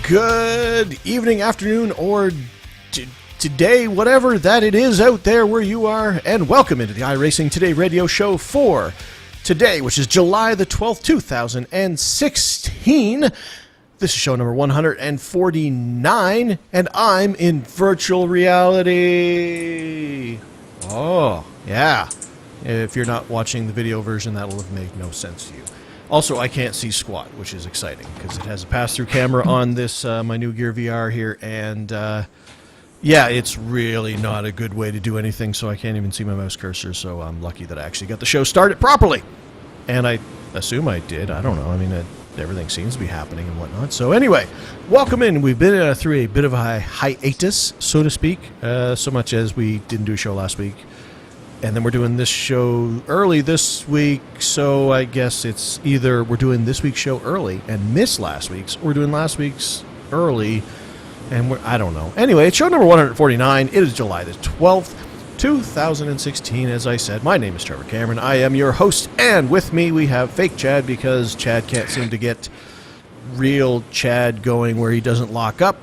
Good evening, afternoon, or today, whatever that it is out there where you are, and welcome into the iRacing Today radio show for today, which is July the 12th, 2016. This is show number 149, and I'm in virtual reality. Oh, yeah. If you're not watching the video version, that'll have made no sense to you. Also, I can't see squat, which is exciting because it has a pass-through camera on this, my new Gear VR here, and yeah, it's really not a good way to do anything, so I can't even see my mouse cursor, so I'm lucky that I actually got the show started properly. And I assume I did. I don't know. I mean, everything seems to be happening and whatnot. So anyway, welcome in. We've been through a bit of a hiatus, so to speak, so much as we didn't do a show last week. And then we're doing this show early this week, so I guess it's either we're doing this week's show early and miss last week's, or we're doing last week's early, and I don't know. Anyway, it's show number 149. It is July the 12th, 2016. As I said, my name is Trevor Cameron. I am your host, and with me we have fake Chad because Chad can't seem to get real Chad going where he doesn't lock up.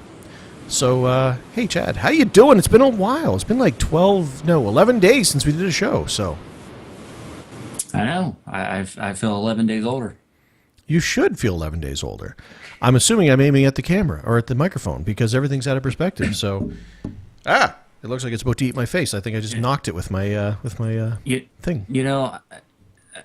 So, hey, Chad, how you doing? It's been a while. It's been like 11 days since we did a show, so. I know. I feel 11 days older. You should feel 11 days older. I'm assuming I'm aiming at the camera or at the microphone because everything's out of perspective, so. It looks like it's about to eat my face. I think I just knocked it with my thing. You know,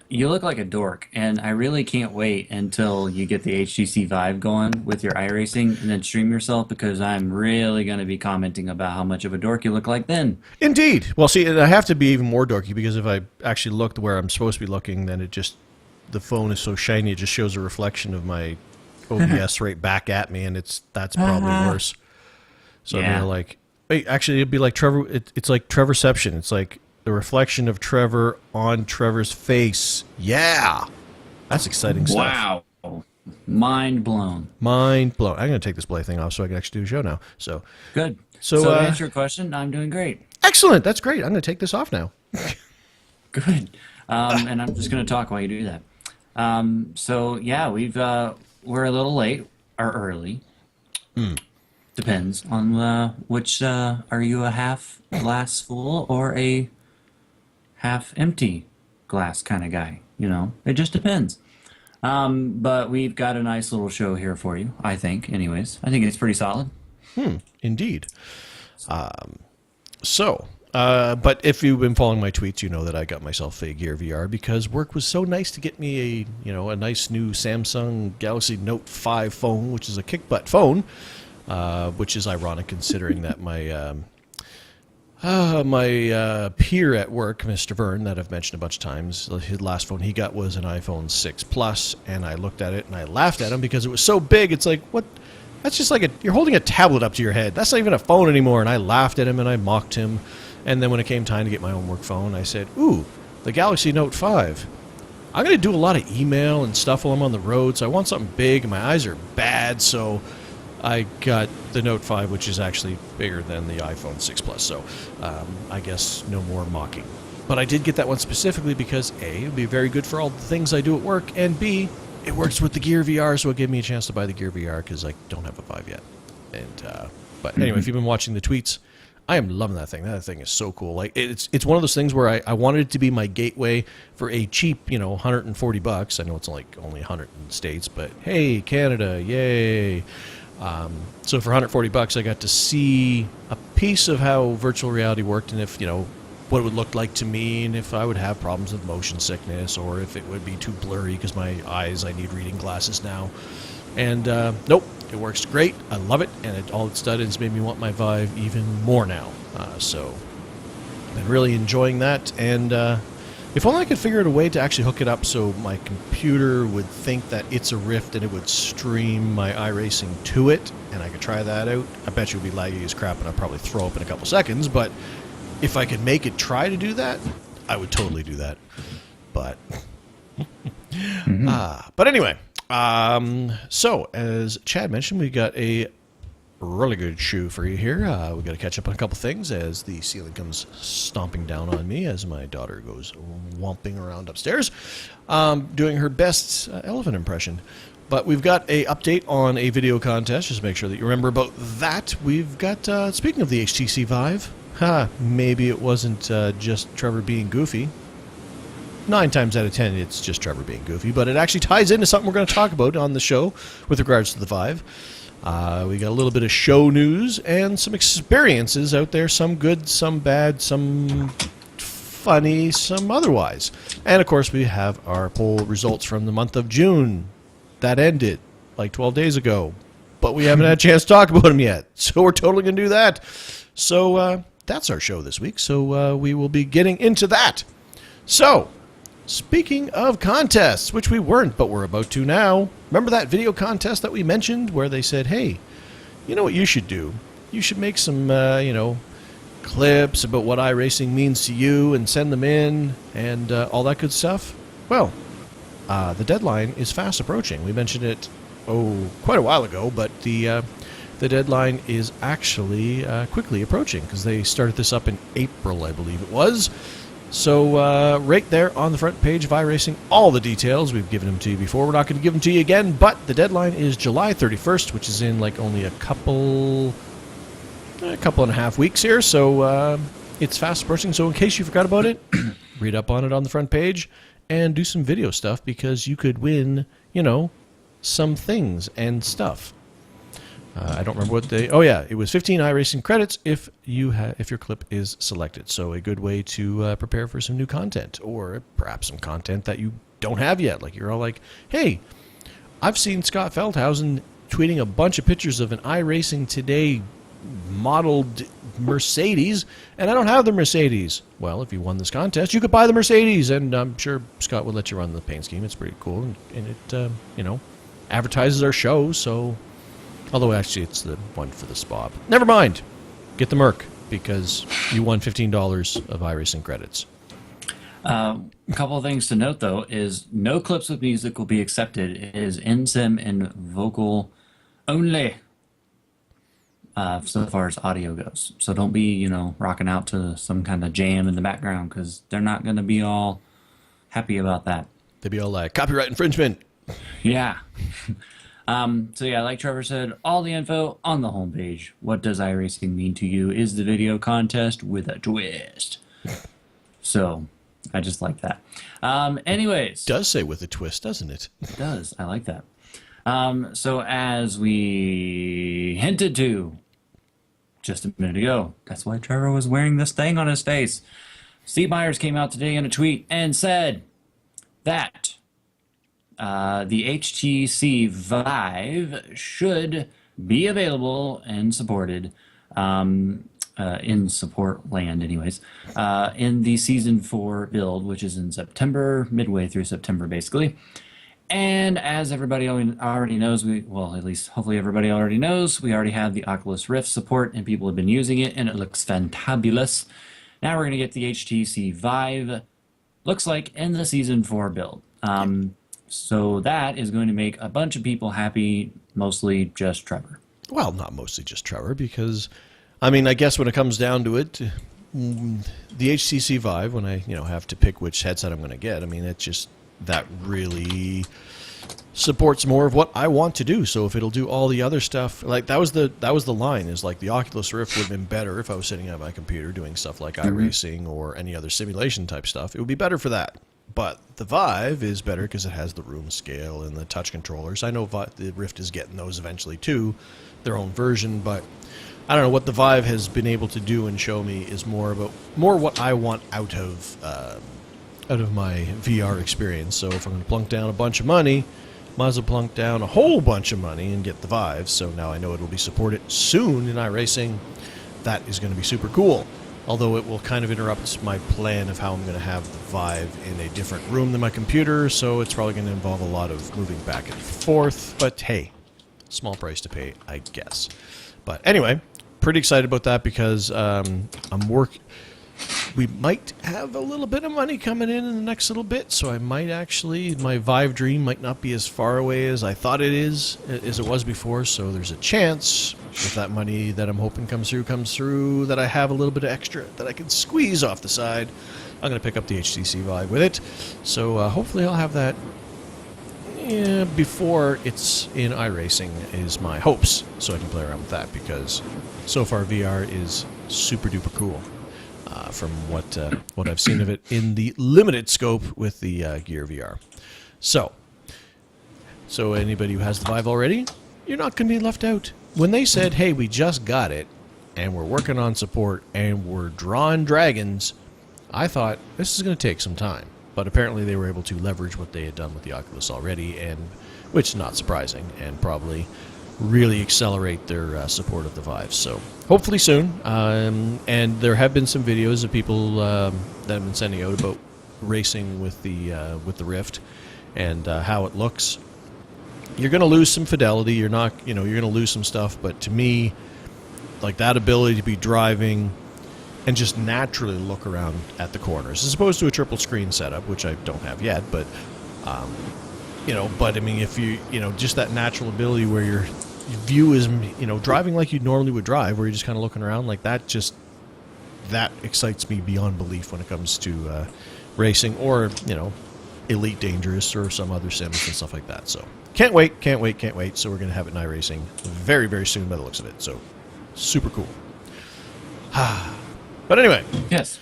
you look like a dork, and I really can't wait until you get the HTC Vive going with your iRacing and then stream yourself, because I'm really going to be commenting about how much of a dork you look like then. Indeed. Well, see, I have to be even more dorky because if I actually look where I'm supposed to be looking, then the phone is so shiny, it just shows a reflection of my OBS right back at me, and that's probably worse. So yeah. I'm like, wait, actually, it'd be like Trevor. It's like Trevorception. It's like the reflection of Trevor on Trevor's face. Yeah. That's exciting stuff. Wow. Mind blown. Mind blown. I'm going to take this play thing off so I can actually do a show now. So good. So to answer your question, I'm doing great. Excellent. That's great. I'm going to take this off now. Good. And I'm just going to talk while you do that. So yeah, we're a little late or early. Depends on which, are you a half glass full or a half empty glass kind of guy? You know, it just depends. But we've got a nice little show here for you, I think. Anyways, I think it's pretty solid. Indeed. But if you've been following my tweets, you know that I got myself a Gear VR because work was so nice to get me a nice new Samsung Galaxy Note 5 phone, which is a kick-butt phone, which is ironic considering that my peer at work, Mr. Vern, that I've mentioned a bunch of times, his last phone he got was an iPhone 6 Plus, and I looked at it and I laughed at him because it was so big. It's like, what? That's just like you're holding a tablet up to your head. That's not even a phone anymore. And I laughed at him and I mocked him. And then when it came time to get my own work phone, I said, ooh, the Galaxy Note 5. I'm going to do a lot of email and stuff while I'm on the road, so I want something big, and my eyes are bad, so I got the Note 5, which is actually bigger than the iPhone 6 Plus, so I guess no more mocking. But I did get that one specifically because, A, it would be very good for all the things I do at work, and B, it works with the Gear VR, so it gave me a chance to buy the Gear VR because I don't have a Vive yet. And but anyway, if you've been watching the tweets, I am loving that thing. That thing is so cool. Like it's one of those things where I wanted it to be my gateway for a cheap, $140. I know it's like only 100 in the States, but hey, Canada, yay! So for $140, I got to see a piece of how virtual reality worked, and if what it would look like to me, and if I would have problems with motion sickness, or if it would be too blurry because my eyes, I need reading glasses now. And nope, it works great. I love it, and all it's done is made me want my Vive even more now. So I've been really enjoying that, and If only I could figure out a way to actually hook it up so my computer would think that it's a Rift and it would stream my iRacing to it, and I could try that out. I bet you it would be laggy as crap and I'd probably throw up in a couple seconds, but if I could make it try to do that, I would totally do that. But, but anyway, so as Chad mentioned, we got a really good shoe for you here. We got to catch up on a couple things as the ceiling comes stomping down on me as my daughter goes whomping around upstairs, doing her best elephant impression. But we've got a update on a video contest. Just make sure that you remember about that. We've got, speaking of the HTC Vive, maybe it wasn't just Trevor being goofy. 9 times out of 10, it's just Trevor being goofy, but it actually ties into something we're going to talk about on the show with regards to the Vive. We got a little bit of show news and some experiences out there, some good, some bad, some funny, some otherwise. And, of course, we have our poll results from the month of June. That ended like 12 days ago, but we haven't had a chance to talk about them yet, so we're totally going to do that. So that's our show this week, so we will be getting into that. So, speaking of contests, which we weren't, but we're about to now. Remember that video contest that we mentioned where they said, hey, you know what you should do? You should make some, clips about what iRacing means to you and send them in and all that good stuff. Well, the deadline is fast approaching. We mentioned it, quite a while ago, but the deadline is actually quickly approaching because they started this up in April, I believe it was. So right there on the front page of iRacing, all the details. We've given them to you before. We're not going to give them to you again, but the deadline is July 31st, which is in like only a couple and a half weeks here. So it's fast approaching. So in case you forgot about it, read up on it on the front page and do some video stuff because you could win, some things and stuff. I don't remember what they... Oh, yeah. It was 15 iRacing credits if your clip is selected. So a good way to prepare for some new content or perhaps some content that you don't have yet. Like you're all like, hey, I've seen Scott Feldhausen tweeting a bunch of pictures of an iRacing Today modeled Mercedes, and I don't have the Mercedes. Well, if you won this contest, you could buy the Mercedes, and I'm sure Scott would let you run the paint scheme. It's pretty cool, and it, advertises our show, so... Although, actually, it's the one for the SPOB. Never mind. Get the Merc, because you won $15 of iRacing credits. A couple of things to note, though, is no clips with music will be accepted. It is in-sim and vocal only, so far as audio goes. So don't be, rocking out to some kind of jam in the background, because they're not going to be all happy about that. They'd be all like, copyright infringement. Yeah. So yeah, like Trevor said, all the info on the homepage. What does iRacing mean to you is the video contest with a twist. So, I just like that. Anyways. It does say with a twist, doesn't it? It does. I like that. So as we hinted to just a minute ago, that's why Trevor was wearing this thing on his face. Steve Myers came out today in a tweet and said that the HTC Vive should be available and supported in support land anyways in the Season 4 build, which is in September, midway through September basically. And as everybody already knows, at least hopefully everybody already knows, we already have the Oculus Rift support and people have been using it and it looks fantabulous. Now we're going to get the HTC Vive, looks like, in the Season 4 build. So that is going to make a bunch of people happy, mostly just Trevor. Well, not mostly just Trevor, because, I guess when it comes down to it, the HTC Vive, when I have to pick which headset I'm going to get, it's just that really supports more of what I want to do. So if it'll do all the other stuff, like that was the line, is like the Oculus Rift would have been better if I was sitting at my computer doing stuff like iRacing or any other simulation type stuff. It would be better for that. But the Vive is better because it has the room scale and the touch controllers. I know the Rift is getting those eventually too, their own version, but I don't know, what the Vive has been able to do and show me is more what I want out of my VR experience. So if I'm going to plunk down a bunch of money, might as well plunk down a whole bunch of money and get the Vive. So now I know it'll be supported soon in iRacing. That is going to be super cool. although it will kind of interrupt my plan of how I'm going to have the Vive in a different room than my computer, so it's probably going to involve a lot of moving back and forth, but hey, small price to pay, I guess. But anyway, pretty excited about that because we might have a little bit of money coming in the next little bit, so I might actually, my Vive dream might not be as far away as I thought it is, as it was before, so there's a chance, if that money that I'm hoping comes through, that I have a little bit of extra that I can squeeze off the side. I'm going to pick up the HTC Vive with it, so hopefully I'll have that before it's in iRacing is my hopes, so I can play around with that, because so far VR is super duper cool. From what I've seen of it in the limited scope with the Gear VR. So anybody who has the Vive already, you're not going to be left out. When they said, hey, we just got it, and we're working on support, and we're drawing dragons, I thought, this is going to take some time. But apparently they were able to leverage what they had done with the Oculus already, and which is not surprising, and probably really accelerate their support of the Vive. So hopefully soon. And there have been some videos of people that have been sending out about racing with the Rift and how it looks. You're going to lose some fidelity. You're not, you're going to lose some stuff. But to me, like that ability to be driving and just naturally look around at the corners, as opposed to a triple screen setup, which I don't have yet, but. But I mean, if just that natural ability where your view is, driving like you normally would drive, where you're just kind of looking around like that, that excites me beyond belief when it comes to racing or, Elite Dangerous or some other sims and stuff like that. So can't wait. So we're going to have it in iRacing very, very soon by the looks of it. So super cool. But anyway. Yes.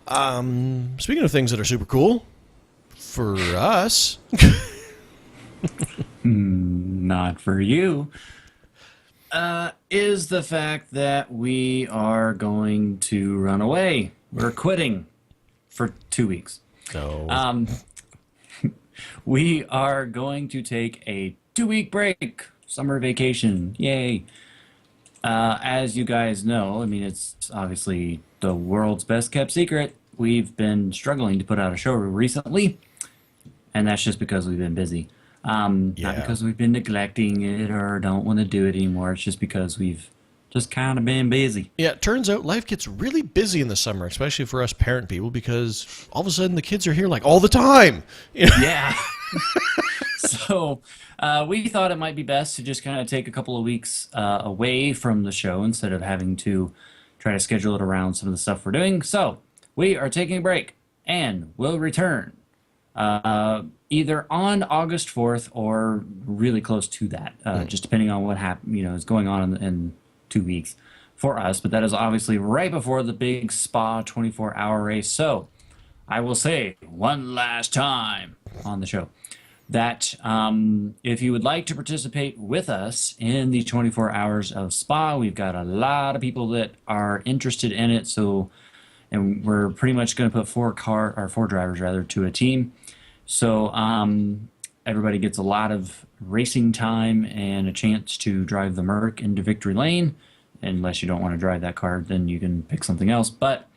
Speaking of things that are super cool, for us... Not for you. Is the fact that we are going to run away. We're quitting for 2 weeks. No. We are going to take a 2-week break. Summer vacation. Yay. As you guys know, I mean, it's obviously the world's best kept secret. We've been struggling to put out a show recently. And that's just because we've been busy. Not because we've been neglecting it or don't want to do it anymore. It's just because we've just kind of been busy. Yeah, it turns out life gets really busy in the summer, especially for us parent people, because all of a sudden the kids are here like all the time. Yeah. So we thought it might be best to just kind of take a couple of weeks away from the show instead of having to try to schedule it around some of the stuff we're doing. So we are taking a break and we'll return. Either on August 4th or really close to that, just depending on what is going on in 2 weeks for us. But that is obviously right before the big Spa 24-hour race. So I will say one last time on the show that if you would like to participate with us in the 24 hours of Spa, we've got a lot of people that are interested in it. And we're pretty much going to put four drivers rather to a team. So everybody gets a lot of racing time and a chance to drive the Merc into victory lane. Unless you don't want to drive that car, then you can pick something else. But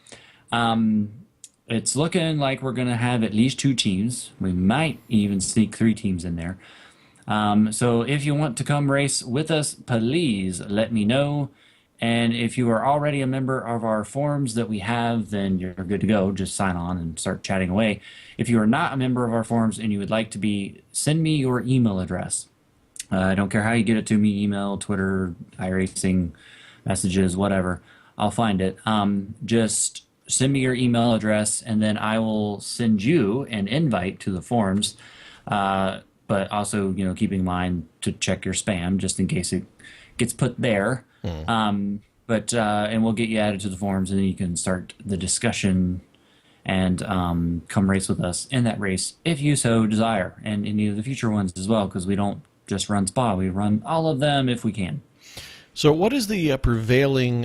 it's looking like we're going to have at least 2 teams. We might even sneak 3 teams in there. So if you want to come race with us, please let me know. And if you are already a member of our forums that we have, then you're good to go. Just sign on and start chatting away. If you are not a member of our forums and you would like to be, send me your email address. I don't care how you get it to me, email, Twitter, iRacing, messages, whatever. I'll find it. Just send me your email address, and then I will send you an invite to the forums. But also, keeping in mind to check your spam just in case it gets put there. And we'll get you added to the forums, and then you can start the discussion and come race with us in that race if you so desire, and any of the future ones as well, because we don't just run Spa, we run all of them if we can. So what is the prevailing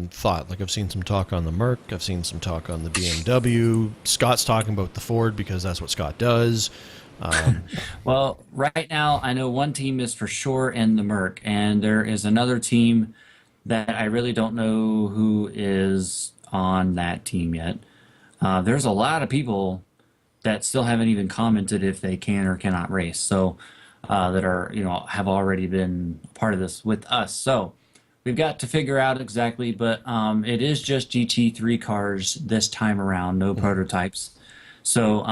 thought? Like, I've seen some talk on the Merc, I've seen some talk on the BMW. Scott's talking about the Ford because that's what Scott does. Well, right now I know one team is for sure in the Merc, and there is another team that I really don't know who is on that team yet. There's a lot of people that still haven't even commented if they can or cannot race. So that are have already been a part of this with us. So we've got to figure out exactly, but it is just GT3 cars this time around, no prototypes. So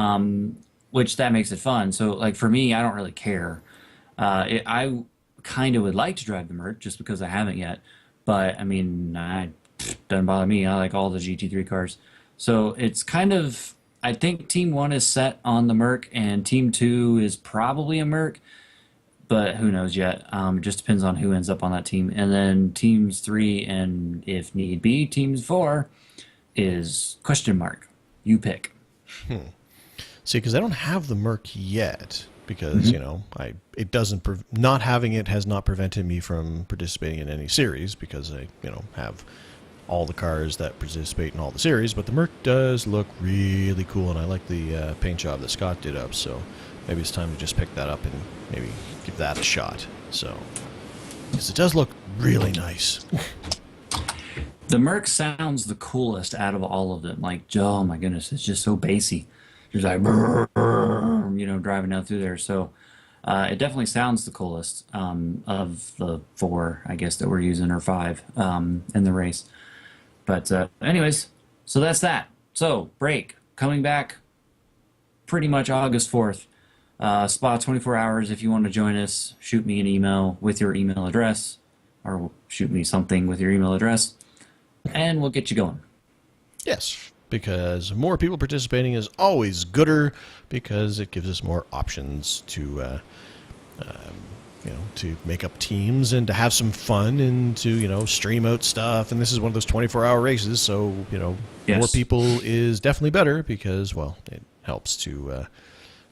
which that makes it fun. So like for me, I don't really care. I kind of would like to drive the Merc just because I haven't yet, but I mean, doesn't bother me. I like all the GT3 cars. So it's kind of, I think Team 1 is set on the Merc, and Team 2 is probably a Merc, but who knows yet? It just depends on who ends up on that team. And then Teams 3 and, if need be, Teams 4 is question mark. You pick. See, because I don't have the Merc yet, because I it doesn't not having it has not prevented me from participating in any series, because I have all the cars that participate in all the series. But the Merc does look really cool, and I like the paint job that Scott did up. So maybe it's time to just pick that up and maybe give that a shot. So because it does look really nice. The Merc sounds the coolest out of all of them. Like, oh my goodness, it's just so bassy. Just like, driving down through there. So it definitely sounds the coolest of the four, I guess, that we're using, or five in the race. But anyways, so that's that. So break, coming back pretty much August 4th. Spa 24 hours. If you want to join us, shoot me an email with your email address, or shoot me something with your email address, and we'll get you going. Yes, because more people participating is always gooder, because it gives us more options to to make up teams and to have some fun and to stream out stuff. And this is one of those 24-hour races, so Yes. more people is definitely better, because it helps to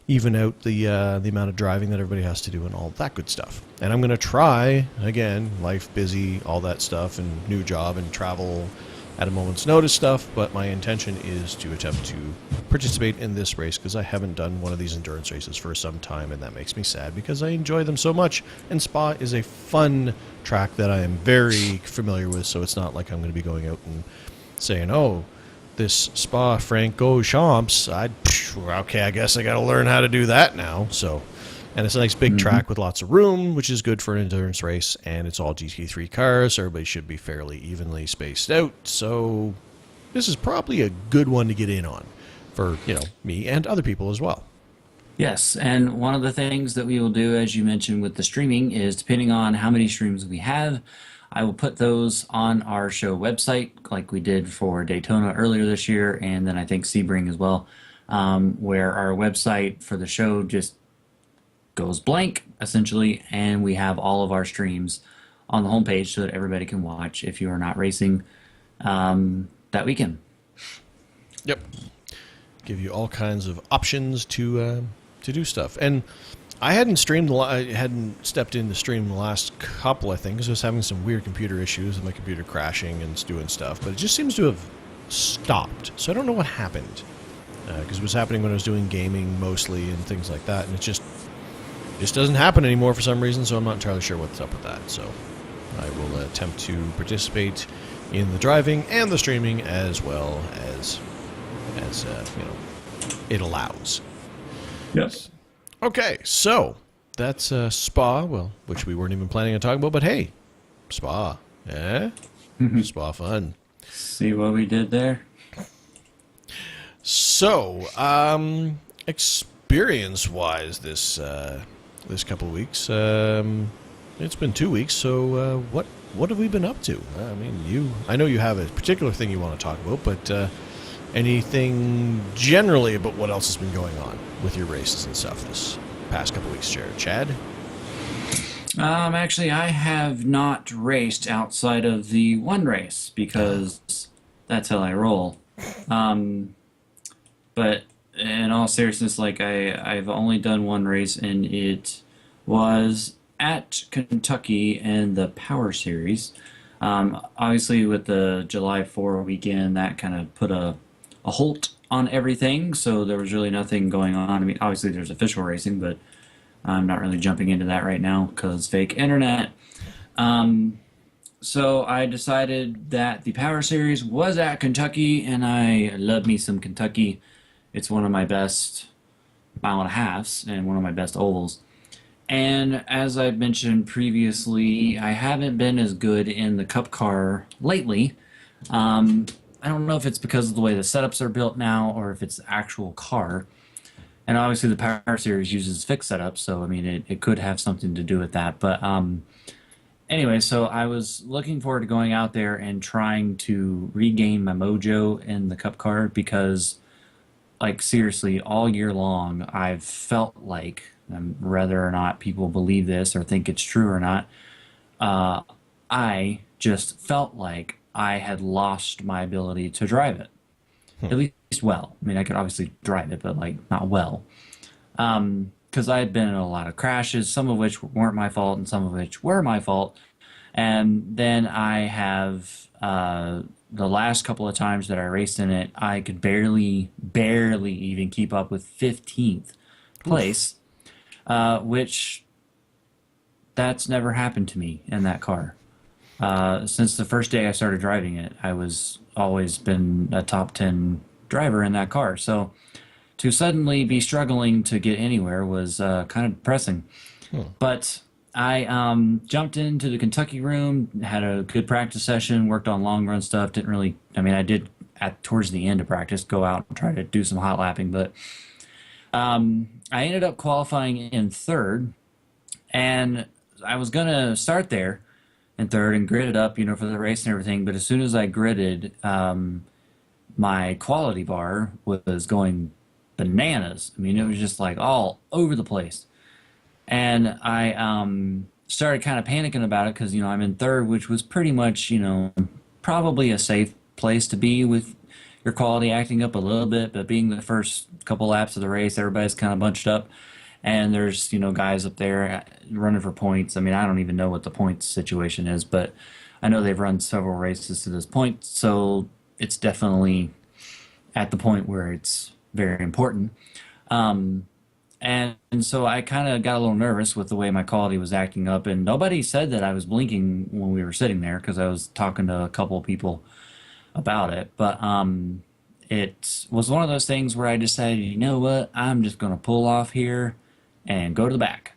even out the amount of driving that everybody has to do and all that good stuff. And I'm going to try, again, life busy, all that stuff, and new job and travel at a moment's notice stuff, but my intention is to attempt to participate in this race, because I haven't done one of these endurance races for some time, and that makes me sad, because I enjoy them so much. And Spa is a fun track that I am very familiar with, so it's not like I'm going to be going out and saying, oh, this Spa Francorchamps, okay, I guess I got to learn how to do that now. So, and it's a nice big track with lots of room, which is good for an endurance race, and it's all GT3 cars, so everybody should be fairly evenly spaced out. So this is probably a good one to get in on for, me and other people as well. Yes, and one of the things that we will do, as you mentioned with the streaming, is depending on how many streams we have, I will put those on our show website, like we did for Daytona earlier this year, and then I think Sebring as well, where our website for the show just goes blank, essentially, and we have all of our streams on the homepage so that everybody can watch if you are not racing that weekend. Yep. Give you all kinds of options to do stuff. And I hadn't hadn't stepped in to stream the last couple, I think, because I was having some weird computer issues with my computer crashing and doing stuff. But it just seems to have stopped. So I don't know what happened, because it was happening when I was doing gaming mostly and things like that, and it just doesn't happen anymore for some reason. So I'm not entirely sure what's up with that. So I will attempt to participate in the driving and the streaming as well as it allows. Yes. Okay, so that's Spa, well, which we weren't even planning on talking about, but hey, Spa, Spa fun. See what we did there? So, experience-wise, this couple of weeks, it's been 2 weeks. So, what have we been up to? I mean, I know you have a particular thing you want to talk about, but anything generally about what else has been going on with your races and stuff this past couple of weeks, Jared? Chad? Actually, I have not raced outside of the one race, because that's how I roll. But in all seriousness, like I've only done one race, and it was at Kentucky in the Power Series. Obviously, with the July 4 weekend, that kind of put a halt on everything, so there was really nothing going on. I mean, obviously there's official racing, but I'm not really jumping into that right now because fake internet. So I decided that the Power Series was at Kentucky, and I love me some Kentucky. It's one of my best mile and a halves and one of my best ovals. And as I've mentioned previously, I haven't been as good in the Cup car lately. Um, I don't know if it's because of the way the setups are built now or if it's the actual car. And obviously, the Power Series uses fixed setups, so I mean, it could have something to do with that. But anyway, so I was looking forward to going out there and trying to regain my mojo in the Cup car because, like, seriously, all year long, I've felt like, whether or not people believe this or think it's true or not, uh, I just felt like I had lost my ability to drive it. At least well. I mean, I could obviously drive it, but like not well. Because I had been in a lot of crashes, some of which weren't my fault and some of which were my fault. And then I have the last couple of times that I raced in it, I could barely even keep up with 15th Oof. place, which that's never happened to me in that car. Since the first day I started driving it, I was always been a top 10 driver in that car. So to suddenly be struggling to get anywhere was kind of depressing. Hmm. But I jumped into the Kentucky room, had a good practice session, worked on long run stuff. Didn't really, I mean, I did at towards the end of practice go out and try to do some hot lapping, but I ended up qualifying in third, and I was gonna start there in third and grid it up, for the race and everything. But as soon as I gridded, my quality bar was going bananas. I mean, it was just like all over the place. And I started kind of panicking about it because I'm in third, which was pretty much probably a safe place to be with your quality acting up a little bit, but being the first couple laps of the race, everybody's kind of bunched up, and there's guys up there running for points. I mean, I don't even know what the points situation is, but I know they've run several races to this point, so it's definitely at the point where it's very important. Um, and so I kind of got a little nervous with the way my quality was acting up, and nobody said that I was blinking when we were sitting there because I was talking to a couple of people about it. But it was one of those things where I decided, you know what, I'm just going to pull off here and go to the back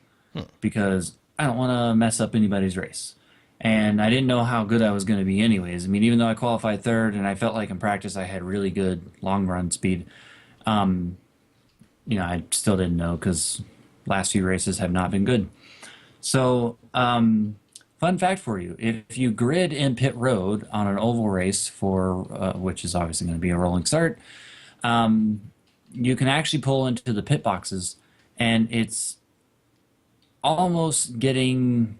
because I don't want to mess up anybody's race. And I didn't know how good I was going to be, anyways. I mean, even though I qualified third and I felt like in practice I had really good long run speed, I still didn't know because last few races have not been good. So, fun fact for you: if you grid in pit road on an oval race for which is obviously going to be a rolling start, you can actually pull into the pit boxes, and it's almost getting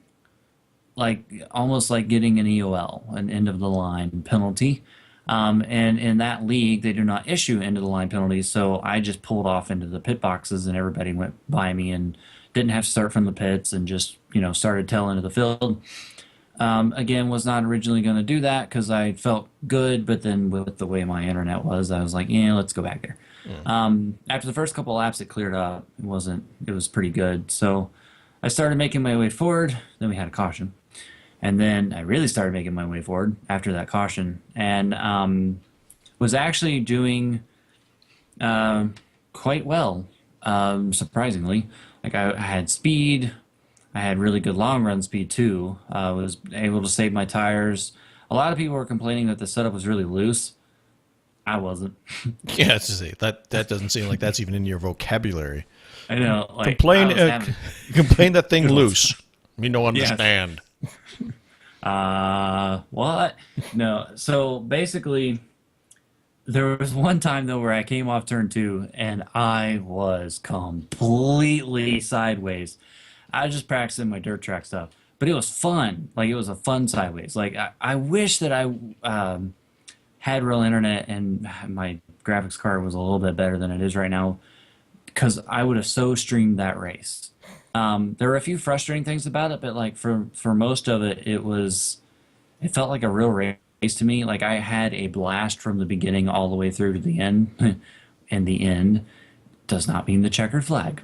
almost like getting an EOL, an end of the line penalty. And in that league, they do not issue end of the line penalties. So I just pulled off into the pit boxes, and everybody went by me and didn't have to start from the pits and just started tailing into the field. Again, was not originally going to do that because I felt good, but then with the way my internet was, I was like, yeah, let's go back there. After the first couple of laps, it cleared up. It was pretty good. So I started making my way forward. Then we had a caution. And then I really started making my way forward after that caution, and was actually doing quite well, surprisingly. Like I had speed, I had really good long run speed too. Was able to save my tires. A lot of people were complaining that the setup was really loose. I wasn't. Yeah, it's just, that doesn't seem like that's even in your vocabulary. I know, like I Complain, was having. complain that thing loose. Me no Yes. understand. What? No. So basically, there was one time though where I came off turn two and I was completely sideways. I was just practicing my dirt track stuff, but it was fun. Like it was a fun sideways. Like I wish that I had real internet and my graphics card was a little bit better than it is right now because I would have so streamed that race. There were a few frustrating things about it, but like for most of it, it felt like a real race to me. Like I had a blast from the beginning all the way through to the end, and the end does not mean the checkered flag,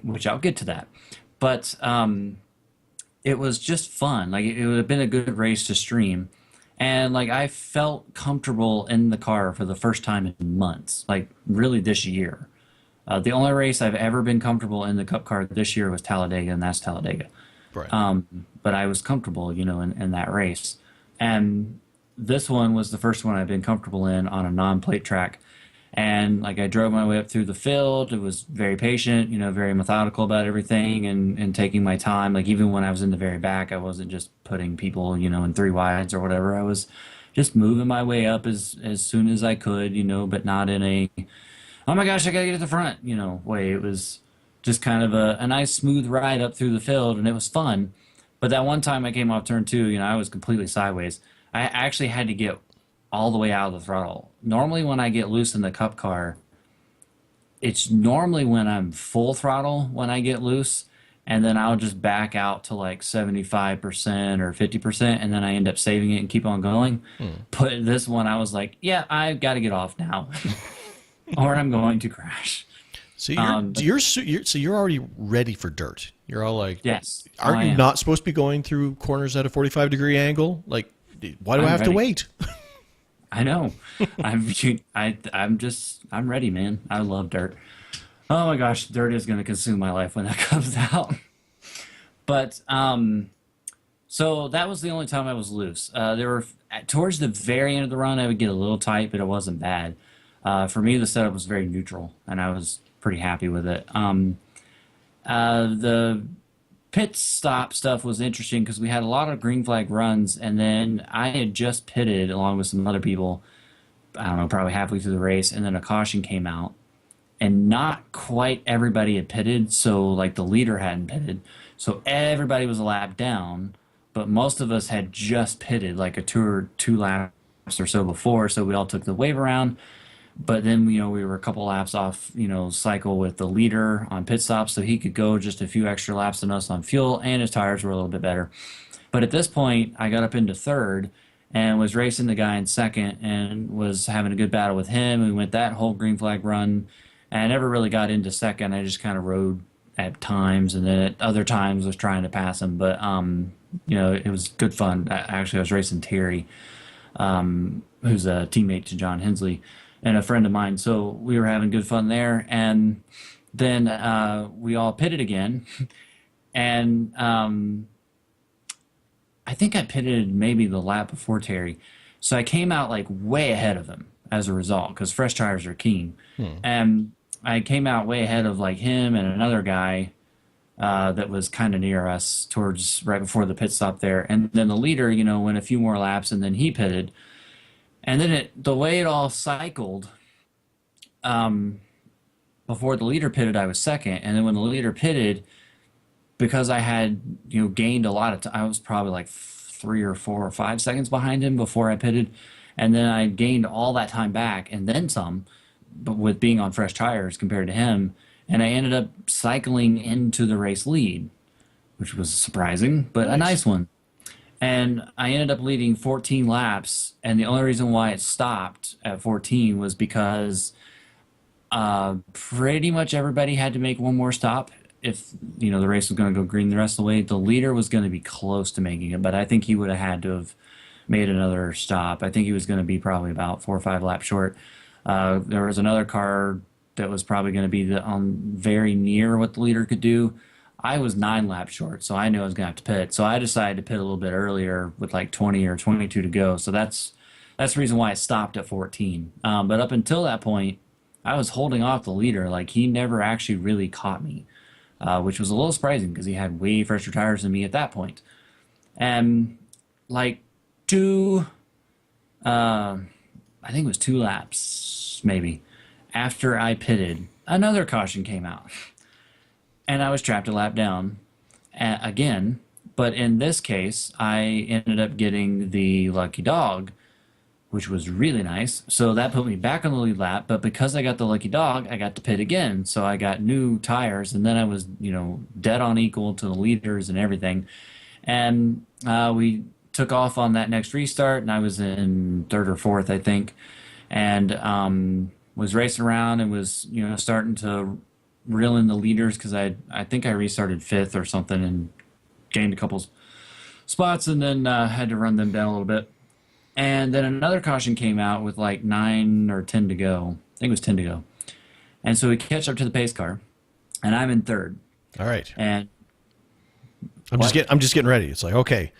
which I'll get to that. But it was just fun. Like it would have been a good race to stream. And like I felt comfortable in the car for the first time in months, like really this year. The only race I've ever been comfortable in the Cup car this year was Talladega, and that's Talladega. Right. But I was comfortable, in that race. And this one was the first one I've been comfortable in on a non-plate track. And like I drove my way up through the field. It was very patient, very methodical about everything and taking my time. Like even when I was in the very back, I wasn't just putting people, in three wides or whatever. I was just moving my way up as soon as I could, but not in a oh my gosh, I gotta get to the front, way. It was just kind of a nice smooth ride up through the field and it was fun. But that one time I came off turn two, I was completely sideways. I actually had to get all the way out of the throttle. Normally, when I get loose in the Cup car, it's normally when I'm full throttle when I get loose, and then I'll just back out to like 75% or 50%, and then I end up saving it and keep on going. But this one, I was like, yeah, I've got to get off now, or I'm going to crash. So you're already ready for dirt. You're all like, Yes, aren't I you am. not supposed to be going through corners at a 45-degree angle? Like, why do I I'm have to ready. wait? I know. I'm ready, man. I love dirt. Oh my gosh, dirt is going to consume my life when that comes out. But so that was the only time I was loose. There were towards the very end of the run, I would get a little tight, but it wasn't bad. For me, the setup was very neutral, and I was pretty happy with it. The pit stop stuff was interesting because we had a lot of green flag runs, and then I had just pitted along with some other people. I don't know, probably halfway through the race, and then a caution came out, and not quite everybody had pitted, so like the leader hadn't pitted, so everybody was a lap down, but most of us had just pitted like a two laps or so before, so we all took the wave around. But then, we were a couple laps off, cycle with the leader on pit stops, so he could go just a few extra laps than us on fuel, and his tires were a little bit better. But at this point, I got up into third and was racing the guy in second and was having a good battle with him. We went that whole green flag run, and I never really got into second. I just kind of rode at times, and then at other times was trying to pass him. But it was good fun. Actually, I was racing Terry, who's a teammate to John Hensley and a friend of mine. So we were having good fun there. And then we all pitted again. And I think I pitted maybe the lap before Terry. So I came out like way ahead of him as a result because fresh tires are keen. And I came out way ahead of like him and another guy that was kind of near us towards right before the pit stop there. And then the leader, went a few more laps and then he pitted. And then the way it all cycled, before the leader pitted, I was second, and then when the leader pitted, because I had gained a lot of time, I was probably like 3 or 4 or 5 seconds behind him before I pitted, and then I gained all that time back and then some, but with being on fresh tires compared to him, and I ended up cycling into the race lead, which was surprising, but a nice one. And I ended up leading 14 laps, and the only reason why it stopped at 14 was because pretty much everybody had to make one more stop. If the race was going to go green the rest of the way, the leader was going to be close to making it, but I think he would have had to have made another stop. I think he was going to be probably about 4 or 5 laps short. There was another car that was probably going to be very near what the leader could do. I was 9 laps short, so I knew I was going to have to pit. So I decided to pit a little bit earlier with like 20 or 22 to go. So that's the reason why I stopped at 14. But up until that point, I was holding off the leader. Like he never actually really caught me, which was a little surprising because he had way fresher tires than me at that point. And like I think it was 2 laps maybe after I pitted, another caution came out. And I was trapped a lap down again. But in this case, I ended up getting the lucky dog, which was really nice. So that put me back on the lead lap. But because I got the lucky dog, I got to pit again. So I got new tires, and then I was, dead on equal to the leaders and everything. And we took off on that next restart, and I was in third or fourth, I think, and was racing around and was, starting to reel in the leaders because I think I restarted fifth or something and gained a couple spots, and then had to run them down a little bit. And then another caution came out with like 9 or 10 to go. I think it was 10 to go. And so we catch up to the pace car, and I'm in third. All right. And I'm just getting ready. It's like, okay,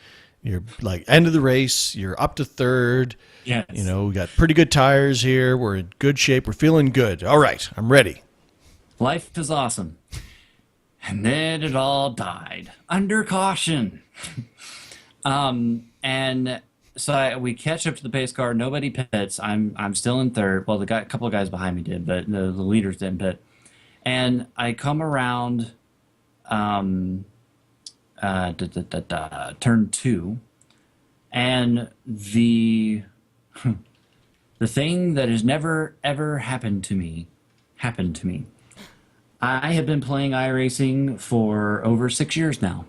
you're like end of the race. You're up to third. yes, You know, we got pretty good tires here. We're in good shape. We're feeling good. All right, I'm ready. life is awesome. And then it all died under caution. And so we catch up to the pace car. Nobody pits. I'm still in third. Well, a couple of guys behind me did, but the leaders didn't pit. And I come around turn two, and the thing that has never ever happened to me happened to me. I have been playing iRacing for over 6 years now.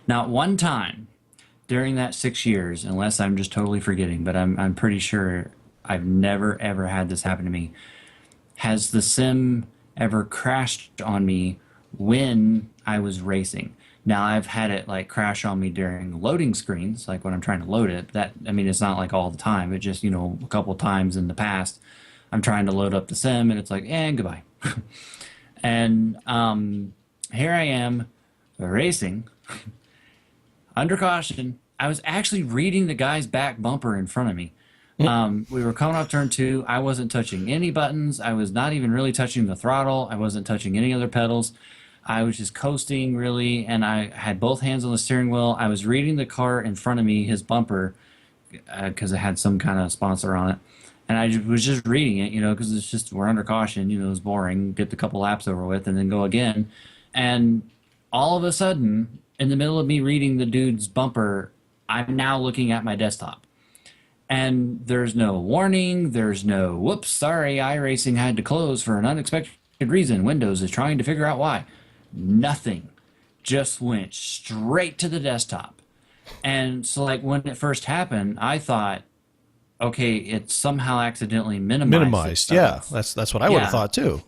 Not one time during that 6 years, unless I'm just totally forgetting, but I'm pretty sure I've never ever had this happen to me. Has the sim ever crashed on me when I was racing? Now I've had it like crash on me during loading screens, like when I'm trying to load it. That, I mean, it's not like all the time. It just, a couple times in the past, I'm trying to load up the sim and it's like, goodbye. And here I am racing under caution. I was actually reading the guy's back bumper in front of me. We were coming off turn two. I wasn't touching any buttons. I was not even really touching the throttle. I wasn't touching any other pedals. I was just coasting, really, and I had both hands on the steering wheel. I was reading the car in front of me, his bumper, because it had some kind of sponsor on it. And I was just reading it, because it's just, we're under caution, it was boring, get the couple laps over with, and then go again. And all of a sudden, in the middle of me reading the dude's bumper, I'm now looking at my desktop. And there's no warning, there's no, whoops, sorry, iRacing had to close for an unexpected reason. Windows is trying to figure out why. Nothing. Just went straight to the desktop. And so, like, when it first happened, I thought, okay, it somehow accidentally minimized. Yeah, that's what I would have thought too.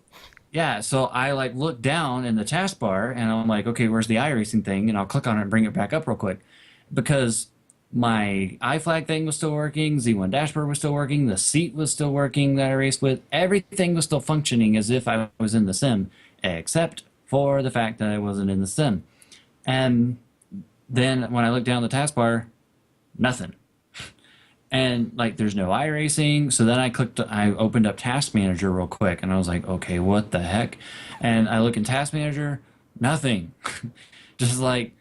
Yeah, so I like looked down in the taskbar and I'm like, okay, where's the iRacing thing? And I'll click on it and bring it back up real quick, because my iFlag thing was still working, Z1 dashboard was still working, the seat was still working that I raced with, everything was still functioning as if I was in the sim, except for the fact that I wasn't in the sim. And then when I looked down the taskbar, nothing. And like, there's no iRacing. So then I opened up Task Manager real quick and I was like, okay, what the heck? And I look in Task Manager, nothing. Just like,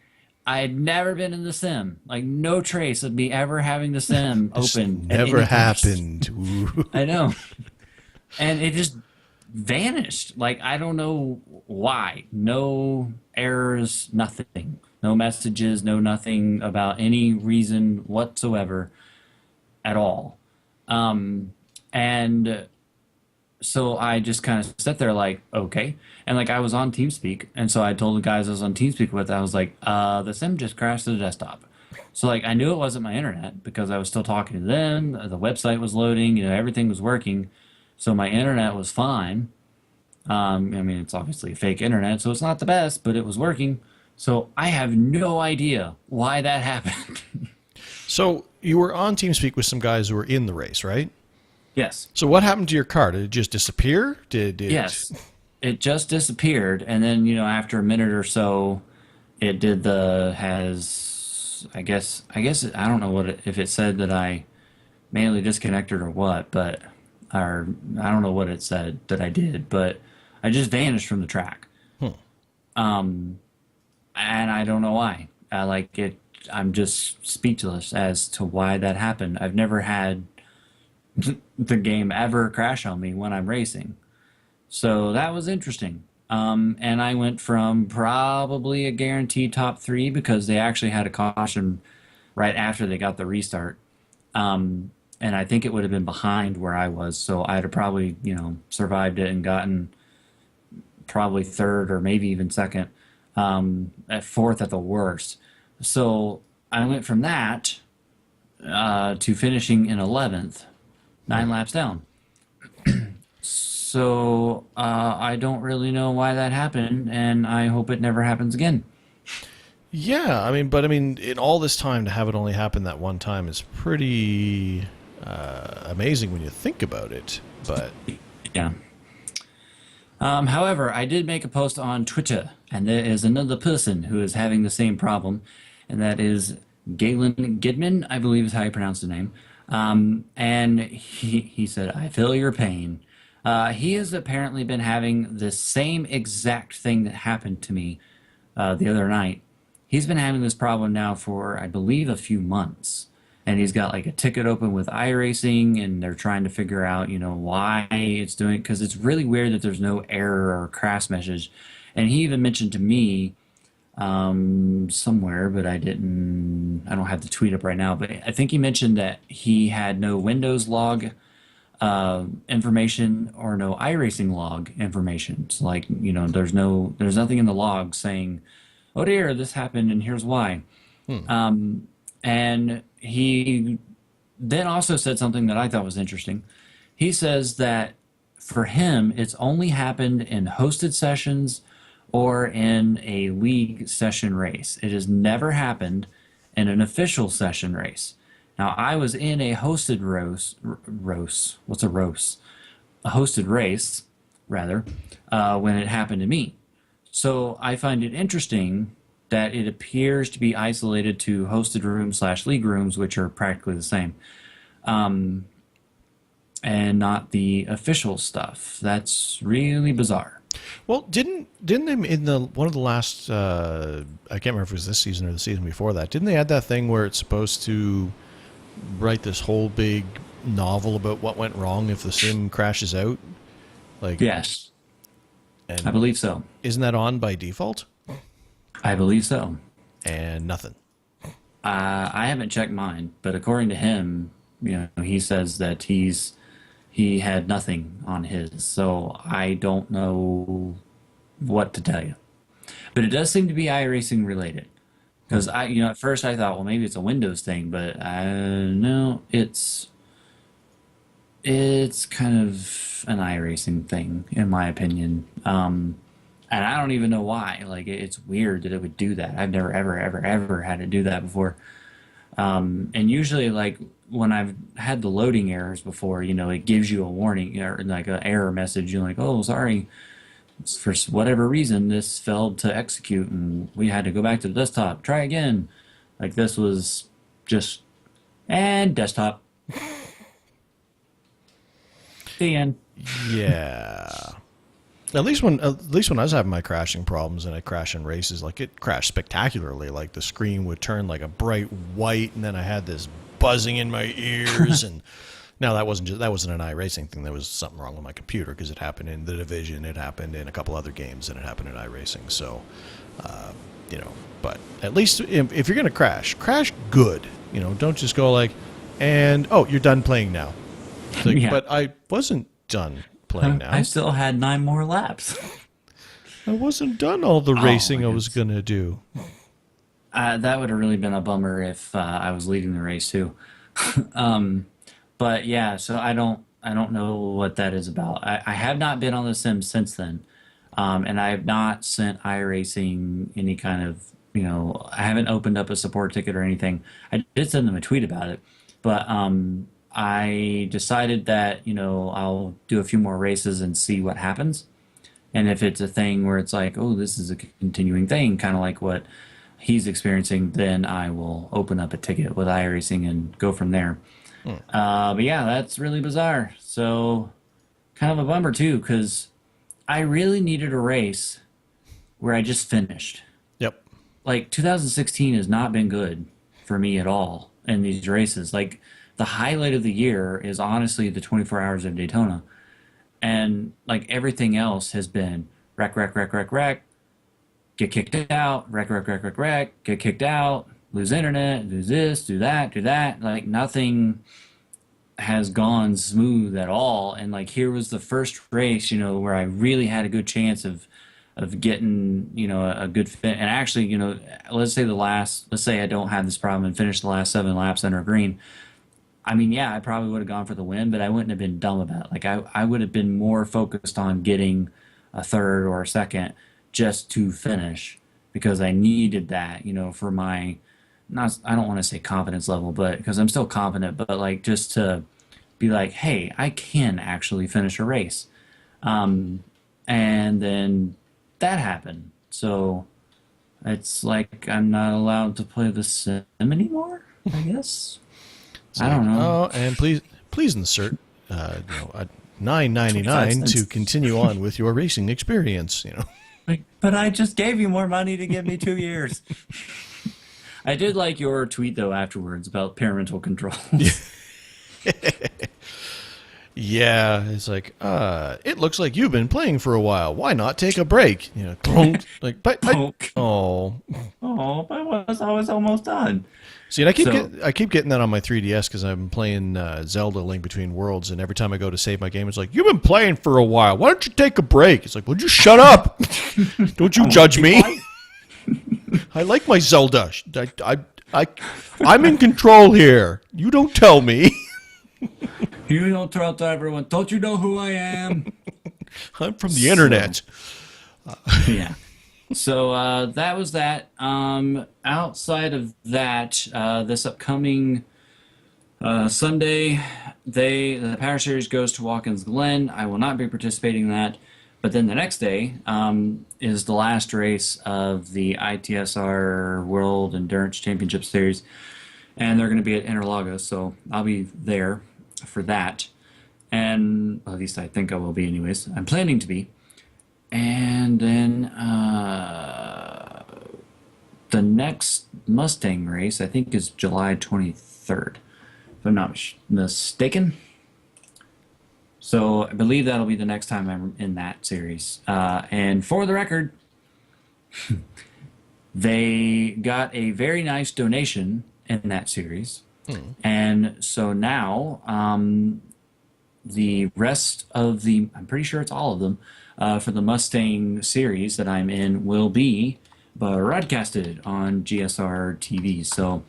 I had never been in the sim. Like, no trace of me ever having the sim open. Never happened. I know. And it just vanished. Like, I don't know why. No errors, nothing. No messages, no nothing about any reason whatsoever at all. And so I just kind of sat there like, okay. And like, I was on TeamSpeak. And so I told the guys I was on TeamSpeak with, I was like, the sim just crashed to the desktop. So like, I knew it wasn't my internet because I was still talking to them. The website was loading, everything was working. So my internet was fine. I mean, it's obviously a fake internet, so it's not the best, but it was working. So I have no idea why that happened. So you were on TeamSpeak with some guys who were in the race, right? Yes. So what happened to your car? Did it just disappear? Yes. It just disappeared, and then, after a minute or so, it did I guess, I don't know if it said that I manually disconnected or what, or I don't know what it said that I did, but I just vanished from the track. And I don't know why. I'm just speechless as to why that happened. I've never had the game ever crash on me when I'm racing. So that was interesting. And I went from probably a guaranteed top 3 because they actually had a caution right after they got the restart. And I think it would have been behind where I was. So I'd have probably, survived it and gotten probably 3rd or maybe even 2nd, at 4th at the worst. So I went from that to finishing in 11th, 9 laps down. So I don't really know why that happened, and I hope it never happens again. Yeah, I mean, but I mean, in all this time to have it only happen that one time is pretty amazing when you think about it. But Yeah. However, I did make a post on Twitter, and there is another person who is having the same problem, and that is Galen Gidman, I believe is how you pronounce the name. And he said, I feel your pain. He has apparently been having the same exact thing that happened to me the other night. He's been having this problem now for, I believe, a few months. And he's got like a ticket open with iRacing, and they're trying to figure out, why it's doing it, because it's really weird that there's no error or crash message. And he even mentioned to me somewhere, but I don't have the tweet up right now, but I think he mentioned that he had no Windows log information or no iRacing log information. It's like, there's nothing in the log saying, oh dear, this happened and here's why. And he then also said something that I thought was interesting. He says that for him, it's only happened in hosted sessions or in a league session race. It has never happened in an official session race. Now, I was in a hosted what's a roast? A hosted race, rather, when it happened to me. So I find it interesting that it appears to be isolated to hosted rooms slash league rooms, which are practically the same, and not the official stuff. That's really bizarre. well, didn't they in the one of the last I can't remember if it was this season or the season before that? Didn't they add that thing where it's supposed to write this whole big novel about what went wrong if the sim crashes out? Like, Yes, I and believe so. isn't that on by default? I believe so. And nothing. I haven't checked mine, but according to him, he says that he had nothing on his. So I don't know what to tell you. But it does seem to be iRacing related. Because at first I thought, well, maybe it's a Windows thing, but no, it's kind of an iRacing thing, in my opinion. And I don't even know why. Like, it's weird that it would do that. I've never, ever, ever, ever had to do that before. And usually, like, when I've had the loading errors before, it gives you a warning or like an error message. You're like, oh, sorry, for whatever reason, this failed to execute, and we had to go back to the desktop. Try again. Like, this was just, and desktop. The end. Yeah. At least when I was having my crashing problems and I crash in races, like it crashed spectacularly. Like the screen would turn like a bright white, and then I had this buzzing in my ears. And now that wasn't an iRacing thing. There was something wrong with my computer because it happened in the Division, it happened in a couple other games, and it happened in iRacing. So, but at least if you're gonna crash good. Don't just go like, and oh, you're done playing now. It's like, Yeah. but I wasn't done playing now. I still had 9 more laps. I wasn't done all the Oh, racing my I was going to do. That would have really been a bummer if I was leading the race too. But yeah, so I don't know what that is about. I have not been on the sim since then, and I have not sent iRacing any kind of I haven't opened up a support ticket or anything. I did send them a tweet about it, but I decided that I'll do a few more races and see what happens. And if it's a thing where it's like, oh, this is a continuing thing, kind of like what he's experiencing, then I will open up a ticket with iRacing and go from there. But yeah, that's really bizarre. So kind of a bummer too, because I really needed a race where I just finished. Yep. Like 2016 has not been good for me at all in these races. Like the highlight of the year is honestly the 24 hours of Daytona. And like everything else has been wreck, get kicked out, wreck, get kicked out, lose internet, do this, do that, do that. Like nothing has gone smooth at all. And like here was the first race, where I really had a good chance of getting, a good fit. And actually, let's say I don't have this problem and finish the last 7 laps under green. I mean, yeah, I probably would have gone for the win, but I wouldn't have been dumb about it. Like I would have been more focused on getting a third or a second just to finish because I needed that, for my, not, I don't want to say confidence level, but because I'm still confident, but like just to be like, hey, I can actually finish a race. And then that happened. So it's like I'm not allowed to play the sim anymore, I guess. It's I like, don't know. oh, and please insert, a 9.99 to $0.25. continue on with your racing experience. Like, but I just gave you more money to give me 2 years. I did like your tweet though afterwards about parental controls. Yeah, it's like, it looks like you've been playing for a while. Why not take a break? Clunk. Like, but Poke. oh. Oh, but I was almost done. See, and So I keep getting that on my 3DS because I'm playing Zelda: Link Between Worlds, and every time I go to save my game, it's like, you've been playing for a while. Why don't you take a break? It's like, would you shut up? Don't you judge be me? quiet. I like my Zelda. I'm in control here. You don't tell me. You don't tell to everyone. Don't you know who I am? I'm from the internet. Yeah. So that was that. Outside of that, this upcoming Sunday, the Power Series goes to Watkins Glen. I will not be participating in that. But then the next day is the last race of the ITSR World Endurance Championship Series, and they're going to be at Interlagos. So I'll be there for that, and well, at least I think I will be, anyways. I'm planning to be. And then the next Mustang race, I think, is July 23rd, if I'm not mistaken. So I believe that'll be the next time I'm in that series. And for the record, they got a very nice donation in that series. And so now the rest of I'm pretty sure it's all of them, for the Mustang series that I'm in will be broadcasted on GSR TV. So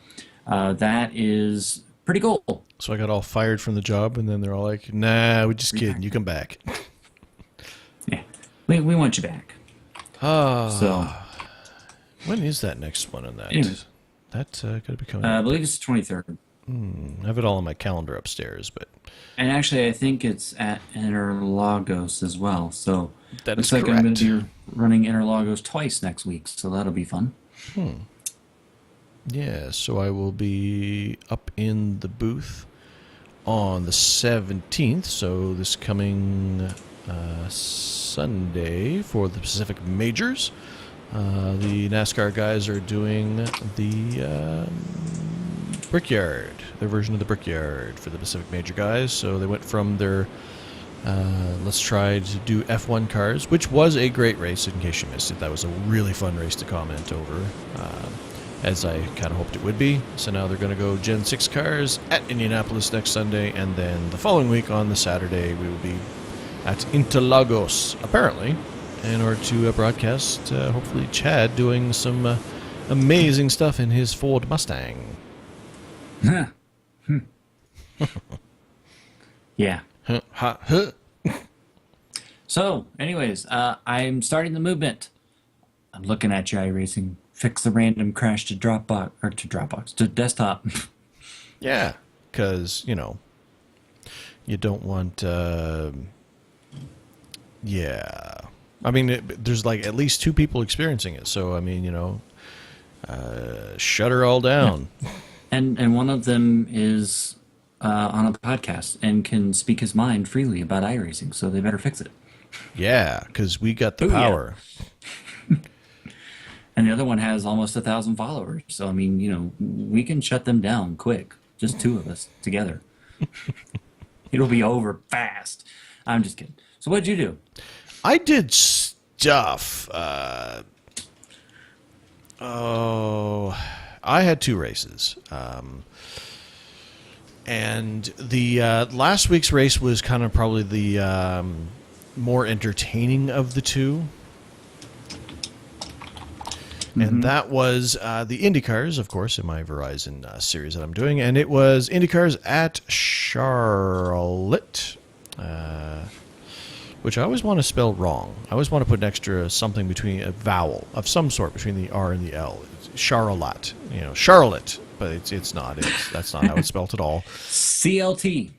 that is pretty cool. So I got all fired from the job, and then they're all like, nah, we're just kidding. You come back. Yeah, we want you back. So When is that next one on that? Anyways. That's got to be coming I up. believe it's the 23rd. I have it all on my calendar upstairs, but And actually, I think it's at Interlagos as well. So that looks is like I'm going correct. to be running Interlagos twice next week. So that'll be fun. Yeah, so I will be up in the booth on the 17th, so this coming Sunday for the Pacific Majors. The NASCAR guys are doing the Brickyard, their version of the Brickyard for the Pacific Major guys. So they went from their let's try to do F1 cars, which was a great race in case you missed it. That was a really fun race to comment over, as I kind of hoped it would be. So now they're going to go Gen 6 cars at Indianapolis next Sunday, and then the following week on the Saturday we will be at Interlagos, apparently, in order to broadcast, hopefully, Chad doing some amazing stuff in his Ford Mustang. Yeah. Huh, ha, huh. So, anyways, I'm starting the movement. I'm looking at you, iRacing. Fix the random crash to to desktop. Yeah, because, you don't want, yeah. I mean, there's like at least 2 people experiencing it, so, I mean, shut her all down. And one of them is on a podcast and can speak his mind freely about iRacing, so they better fix it. Yeah, because we got the Booyah. power. And the other one has almost 1,000 followers. So, I mean, we can shut them down quick. Just 2 of us together. It'll be over fast. I'm just kidding. So what'd you do? I did stuff. I had 2 races. And the last week's race was kind of probably the more entertaining of the 2. And that was the IndyCars, of course, in my Verizon series that I'm doing. And it was IndyCars at Charlotte. which I always want to spell wrong. I always want to put an extra something between a vowel of some sort between the R and the L. It's Charlotte, Charlotte, but it's not. That's not how it's spelled at all. CLT.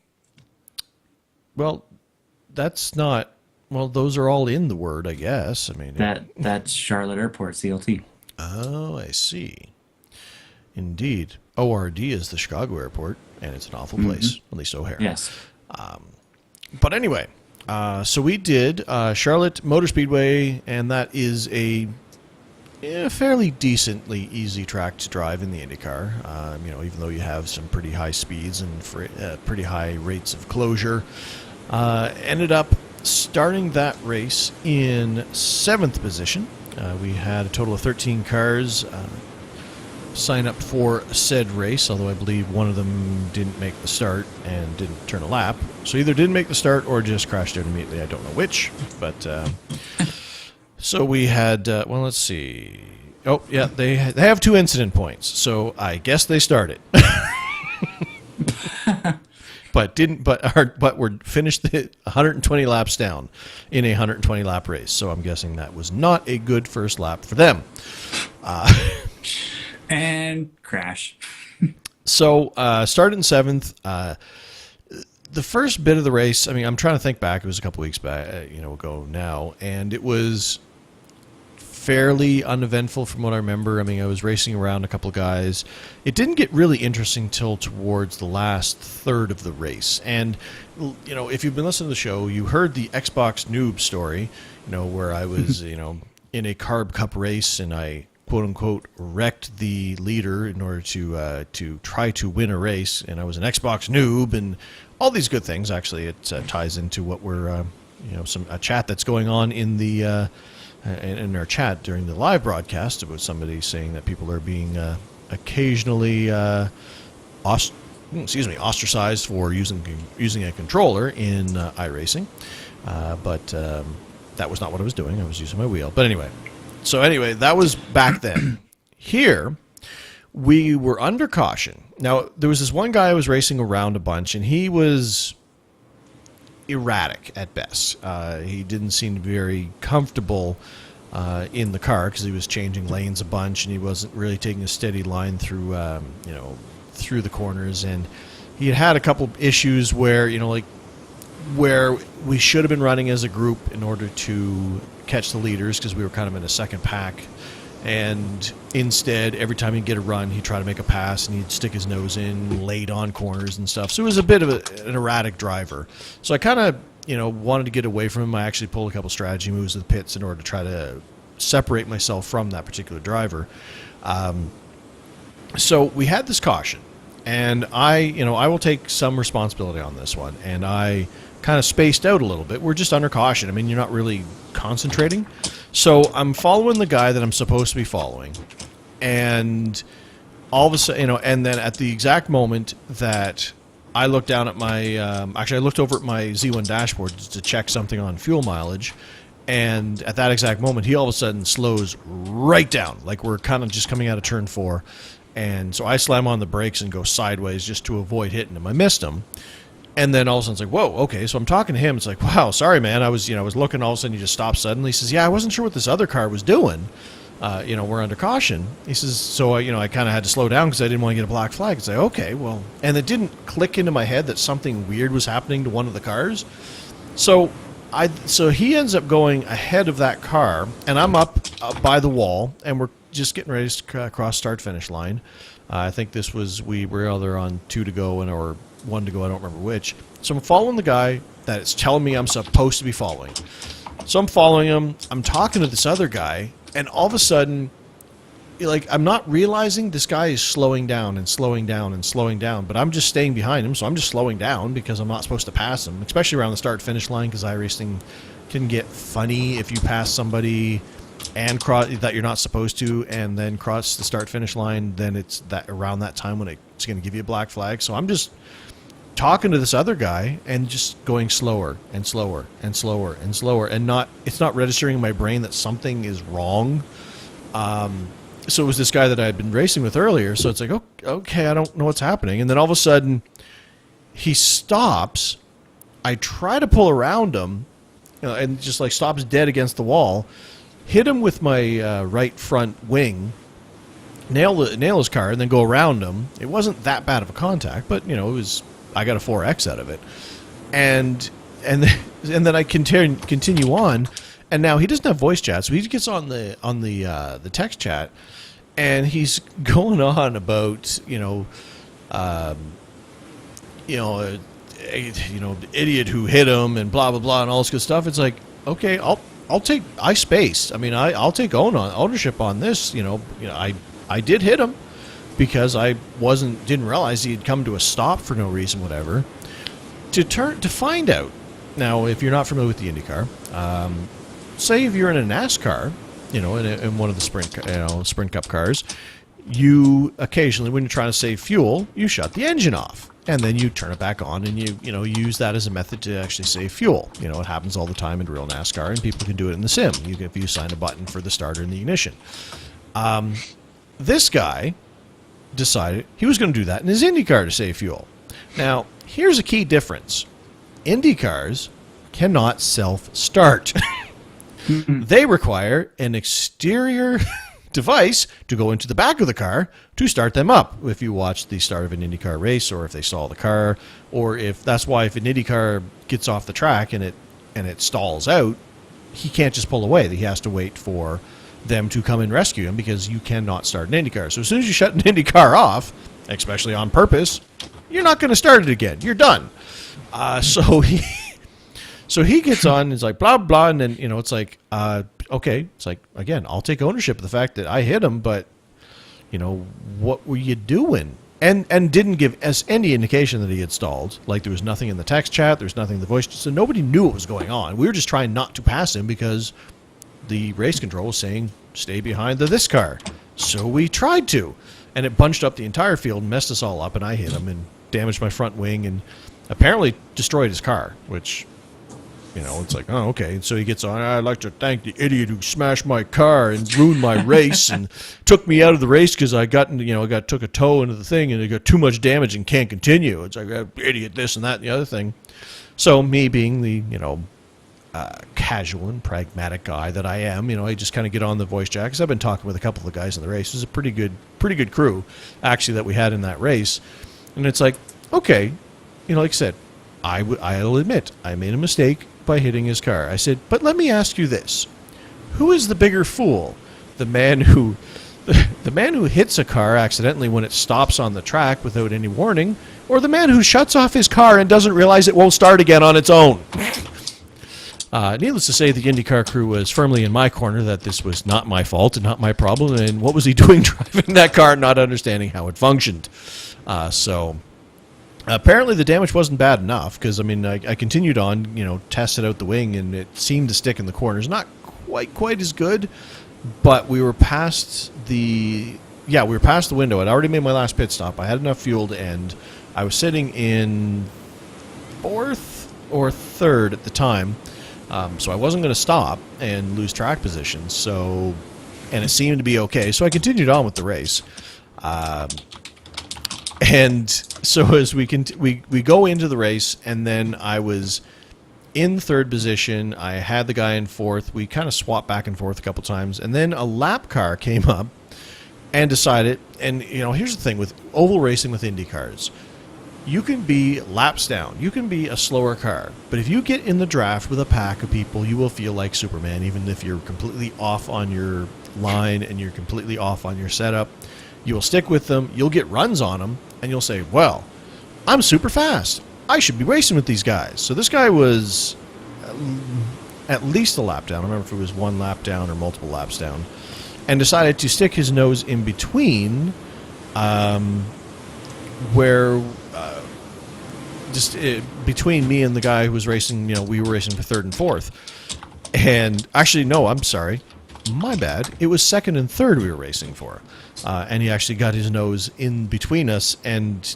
Well, that's not. Well, those are all in the word, I guess. I mean, That's Charlotte Airport, CLT. Oh, I see. Indeed. ORD is the Chicago airport, and it's an awful place, at least O'Hare. Yes. But anyway, so we did Charlotte Motor Speedway, and that is a fairly decently easy track to drive in the IndyCar. Even though you have some pretty high speeds and pretty high rates of closure. Ended up starting that race in 7th position. We had a total of 13 cars sign up for said race, although I believe one of them didn't make the start and didn't turn a lap. So either didn't make the start or just crashed out immediately. I don't know which. But so we had, let's see. Oh, yeah, they have 2 incident points. So I guess they started. But were finished 120 laps down in a 120 lap race. So I'm guessing that was not a good first lap for them. And crash. So started in 7th. The first bit of the race, I mean, I'm trying to think back. It was a couple weeks back, ago now, and it was fairly uneventful from what I remember. I mean, I was racing around a couple of guys. It didn't get really interesting till towards the last third of the race. And, if you've been listening to the show, you heard the Xbox noob story, where I was, in a Carb Cup race and I, quote unquote, wrecked the leader in order to try to win a race. And I was an Xbox noob and all these good things. Actually, it ties into what we're, a chat that's going on in the, in our chat during the live broadcast about somebody saying that people are being occasionally ostracized for using a controller in iRacing, but that was not what I was doing. I was using my wheel. But anyway, that was back then. Here, we were under caution. Now, there was this one guy I was racing around a bunch, and he was erratic at best. He didn't seem very comfortable in the car because he was changing lanes a bunch and he wasn't really taking a steady line through through the corners, and he had a couple issues where where we should have been running as a group in order to catch the leaders because we were kind of in a second pack, and instead every time he'd get a run he'd try to make a pass and he'd stick his nose in late on corners and stuff. So it was a bit of an erratic driver. So I kind of wanted to get away from him. I actually pulled a couple strategy moves to the pits in order to try to separate myself from that particular driver. So we had this caution, and I will take some responsibility on this one, and I kind of spaced out a little bit. We're just under caution. I mean, you're not really concentrating. So I'm following the guy that I'm supposed to be following, and all of a sudden, and then at the exact moment that I looked down at my, I looked over at my Z1 dashboard to check something on fuel mileage, and at that exact moment, he all of a sudden slows right down, like we're kind of just coming out of turn 4, and so I slam on the brakes and go sideways just to avoid hitting him. I missed him, and then all of a sudden it's like, whoa, okay, so I'm talking to him, it's like, wow, sorry, man, I was looking, all of a sudden he just stopped suddenly. He says, yeah, I wasn't sure what this other car was doing. We're under caution. He says, so, I kind of had to slow down because I didn't want to get a black flag. It's like, okay, well, and it didn't click into my head that something weird was happening to one of the cars. So he ends up going ahead of that car, and I'm up by the wall, and we're just getting ready to cross start-finish line. I think we were either on 2 to go or 1 to go, I don't remember which. So I'm following the guy that it's telling me I'm supposed to be following. So I'm following him, I'm talking to this other guy, and all of a sudden, I'm not realizing this guy is slowing down and slowing down and slowing down, but I'm just staying behind him, so I'm just slowing down because I'm not supposed to pass him, especially around the start-finish line, because iRacing can get funny if you pass somebody and cross that you're not supposed to, and then cross the start-finish line, then it's that around that time when it's going to give you a black flag. So I'm just talking to this other guy and just going slower and slower and slower and slower, and it's not registering in my brain that something is wrong. So it was this guy that I had been racing with earlier, so it's like, okay, I don't know what's happening. And then all of a sudden he stops. I try to pull around him, and just like stops dead against the wall. Hit him with my right front wing, nail his car, and then go around him. It wasn't that bad of a contact, but it was. I got a 4X out of it, and then I continue on, and now he doesn't have voice chat, so he gets on the text chat, and he's going on about the idiot who hit him and blah blah blah and all this good stuff. It's like, okay, I'll take. I spaced. I mean, I'll take ownership on this. I did hit him because I didn't realize he had come to a stop for no reason, whatever. To find out. Now, if you're not familiar with the IndyCar, say if you're in a NASCAR, in one of the Sprint Cup cars, you occasionally, when you're trying to save fuel, you shut the engine off. And then you turn it back on, and you use that as a method to actually save fuel. It happens all the time in real NASCAR, and people can do it in the sim. If you sign a button for the starter and the ignition. This guy decided he was going to do that in his IndyCar to save fuel. Now, here's a key difference. IndyCars cannot self-start. They require an exterior device to go into the back of the car to start them up. If you watch the start of an IndyCar race, or if they stall the car, or that's why if an IndyCar gets off the track and it stalls out, he can't just pull away. He has to wait for them to come and rescue him, because you cannot start an IndyCar. So as soon as you shut an IndyCar off, especially on purpose, you're not going to start it again. You're done. So he gets on and is like, blah, blah, and then, it's like, okay. It's like, again, I'll take ownership of the fact that I hit him, but, what were you doing? And didn't give us any indication that he had stalled. Like, there was nothing in the text chat, there was nothing in the voice, so nobody knew what was going on. We were just trying not to pass him because the race control was saying, stay behind this car. So we tried to. And it bunched up the entire field, messed us all up, and I hit him and damaged my front wing and apparently destroyed his car, which, it's like, oh, okay. And so he gets on, I'd like to thank the idiot who smashed my car and ruined my race and took me out of the race because I took a toe into the thing and it got too much damage and can't continue. It's like, idiot, this and that and the other thing. So me being the, casual and pragmatic guy that I am, I just kind of get on the voice chat, because I've been talking with a couple of the guys in the race. It was a pretty good crew, actually, that we had in that race. And it's like, okay, like I said, I'll admit, I made a mistake by hitting his car. I said, but let me ask you this. Who is the bigger fool? The man who hits a car accidentally when it stops on the track without any warning, or the man who shuts off his car and doesn't realize it won't start again on its own? Needless to say, the IndyCar crew was firmly in my corner that this was not my fault and not my problem, and what was he doing driving that car, not understanding how it functioned. So apparently the damage wasn't bad enough, because I continued on, tested out the wing, and it seemed to stick in the corners. Not quite as good, but we were past the window. I'd already made my last pit stop. I had enough fuel to end. I was sitting in 4th or 3rd at the time. So I wasn't going to stop and lose track position. And it seemed to be okay. So I continued on with the race. And so as we go into the race, and then I was in 3rd position. I had the guy in 4th. We kind of swapped back and forth a couple times. And then a lap car came up and decided, and here's the thing with oval racing with Indy cars. You can be laps down. You can be a slower car. But if you get in the draft with a pack of people, you will feel like Superman, even if you're completely off on your line and you're completely off on your setup. You will stick with them. You'll get runs on them. And you'll say, well, I'm super fast. I should be racing with these guys. So this guy was at least a lap down. I don't remember if it was 1 lap down or multiple laps down. And decided to stick his nose in between between me and the guy who was racing, we were racing for 3rd and 4th. And actually, no, I'm sorry. My bad. It was 2nd and 3rd we were racing for. And he actually got his nose in between us and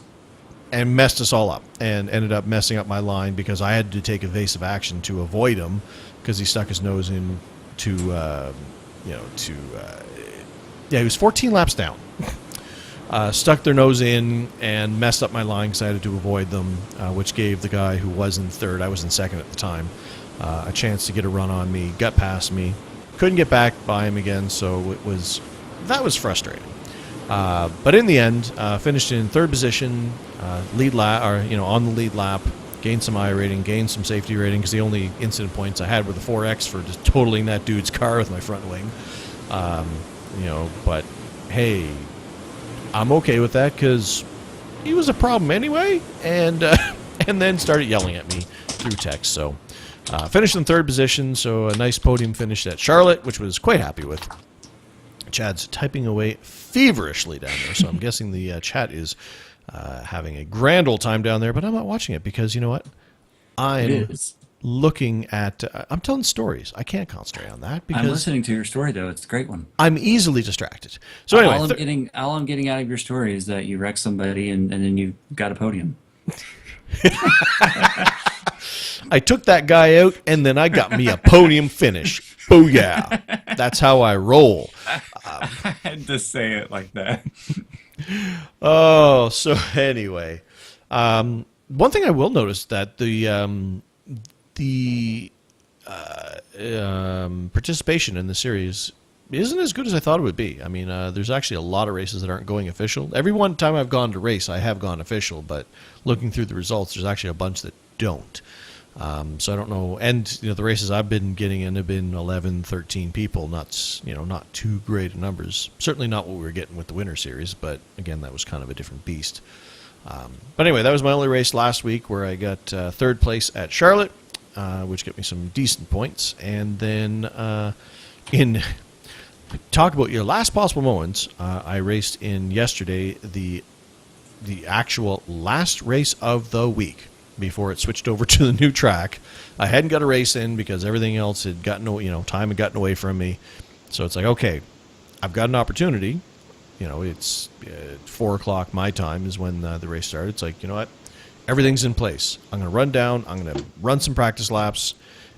messed us all up, and ended up messing up my line because I had to take evasive action to avoid him, because he stuck his nose in he was 14 laps down. Stuck their nose in and messed up my line because I had to avoid them, which gave the guy who was in 3rd, I was in 2nd at the time, a chance to get a run on me, got past me, couldn't get back by him again, so that was frustrating. But in the end, finished in third position, lead lap, or on the lead lap. Gained some I rating, gained some safety rating, because the only incident points I had were the 4X for just totaling that dude's car with my front wing. But hey, I'm okay with that because he was a problem anyway, and then started yelling at me through text. So finished in third position, so a nice podium finish at Charlotte, which was quite happy with. Chad's typing away feverishly down there, so I'm guessing the chat is having a grand old time down there, but I'm not watching it because you know what? I'm looking at... I'm telling stories. I can't concentrate on that because... I'm listening to your story, though. It's a great one. I'm easily distracted. So anyway... All I'm getting out of your story is that you wrecked somebody and then you got a podium. I took that guy out, and then I got me a podium finish. Booyah. That's how I roll. I had to say it like that. Oh, so anyway. One thing I will notice that the participation in the series isn't as good as I thought it would be. I mean, there's actually a lot of races that aren't going official. Every one time I've gone to race, I have gone official, but looking through the results, there's actually a bunch that don't. So I don't know. And, the races I've been getting in have been 11, 13 people. Not too great numbers. Certainly not what we were getting with the Winter Series, but again, that was kind of a different beast. But anyway, that was my only race last week where I got third place at Charlotte, which got me some decent points. And then talk about your last possible moments, I raced in yesterday the actual last race of the week before it switched over to the new track. I hadn't got a race in because everything else had gotten, time had gotten away from me. So it's like, okay, I've got an opportunity. It's 4 o'clock my time is when the race started. It's like, you know what? Everything's in place. I'm going to run down. I'm going to run some practice laps.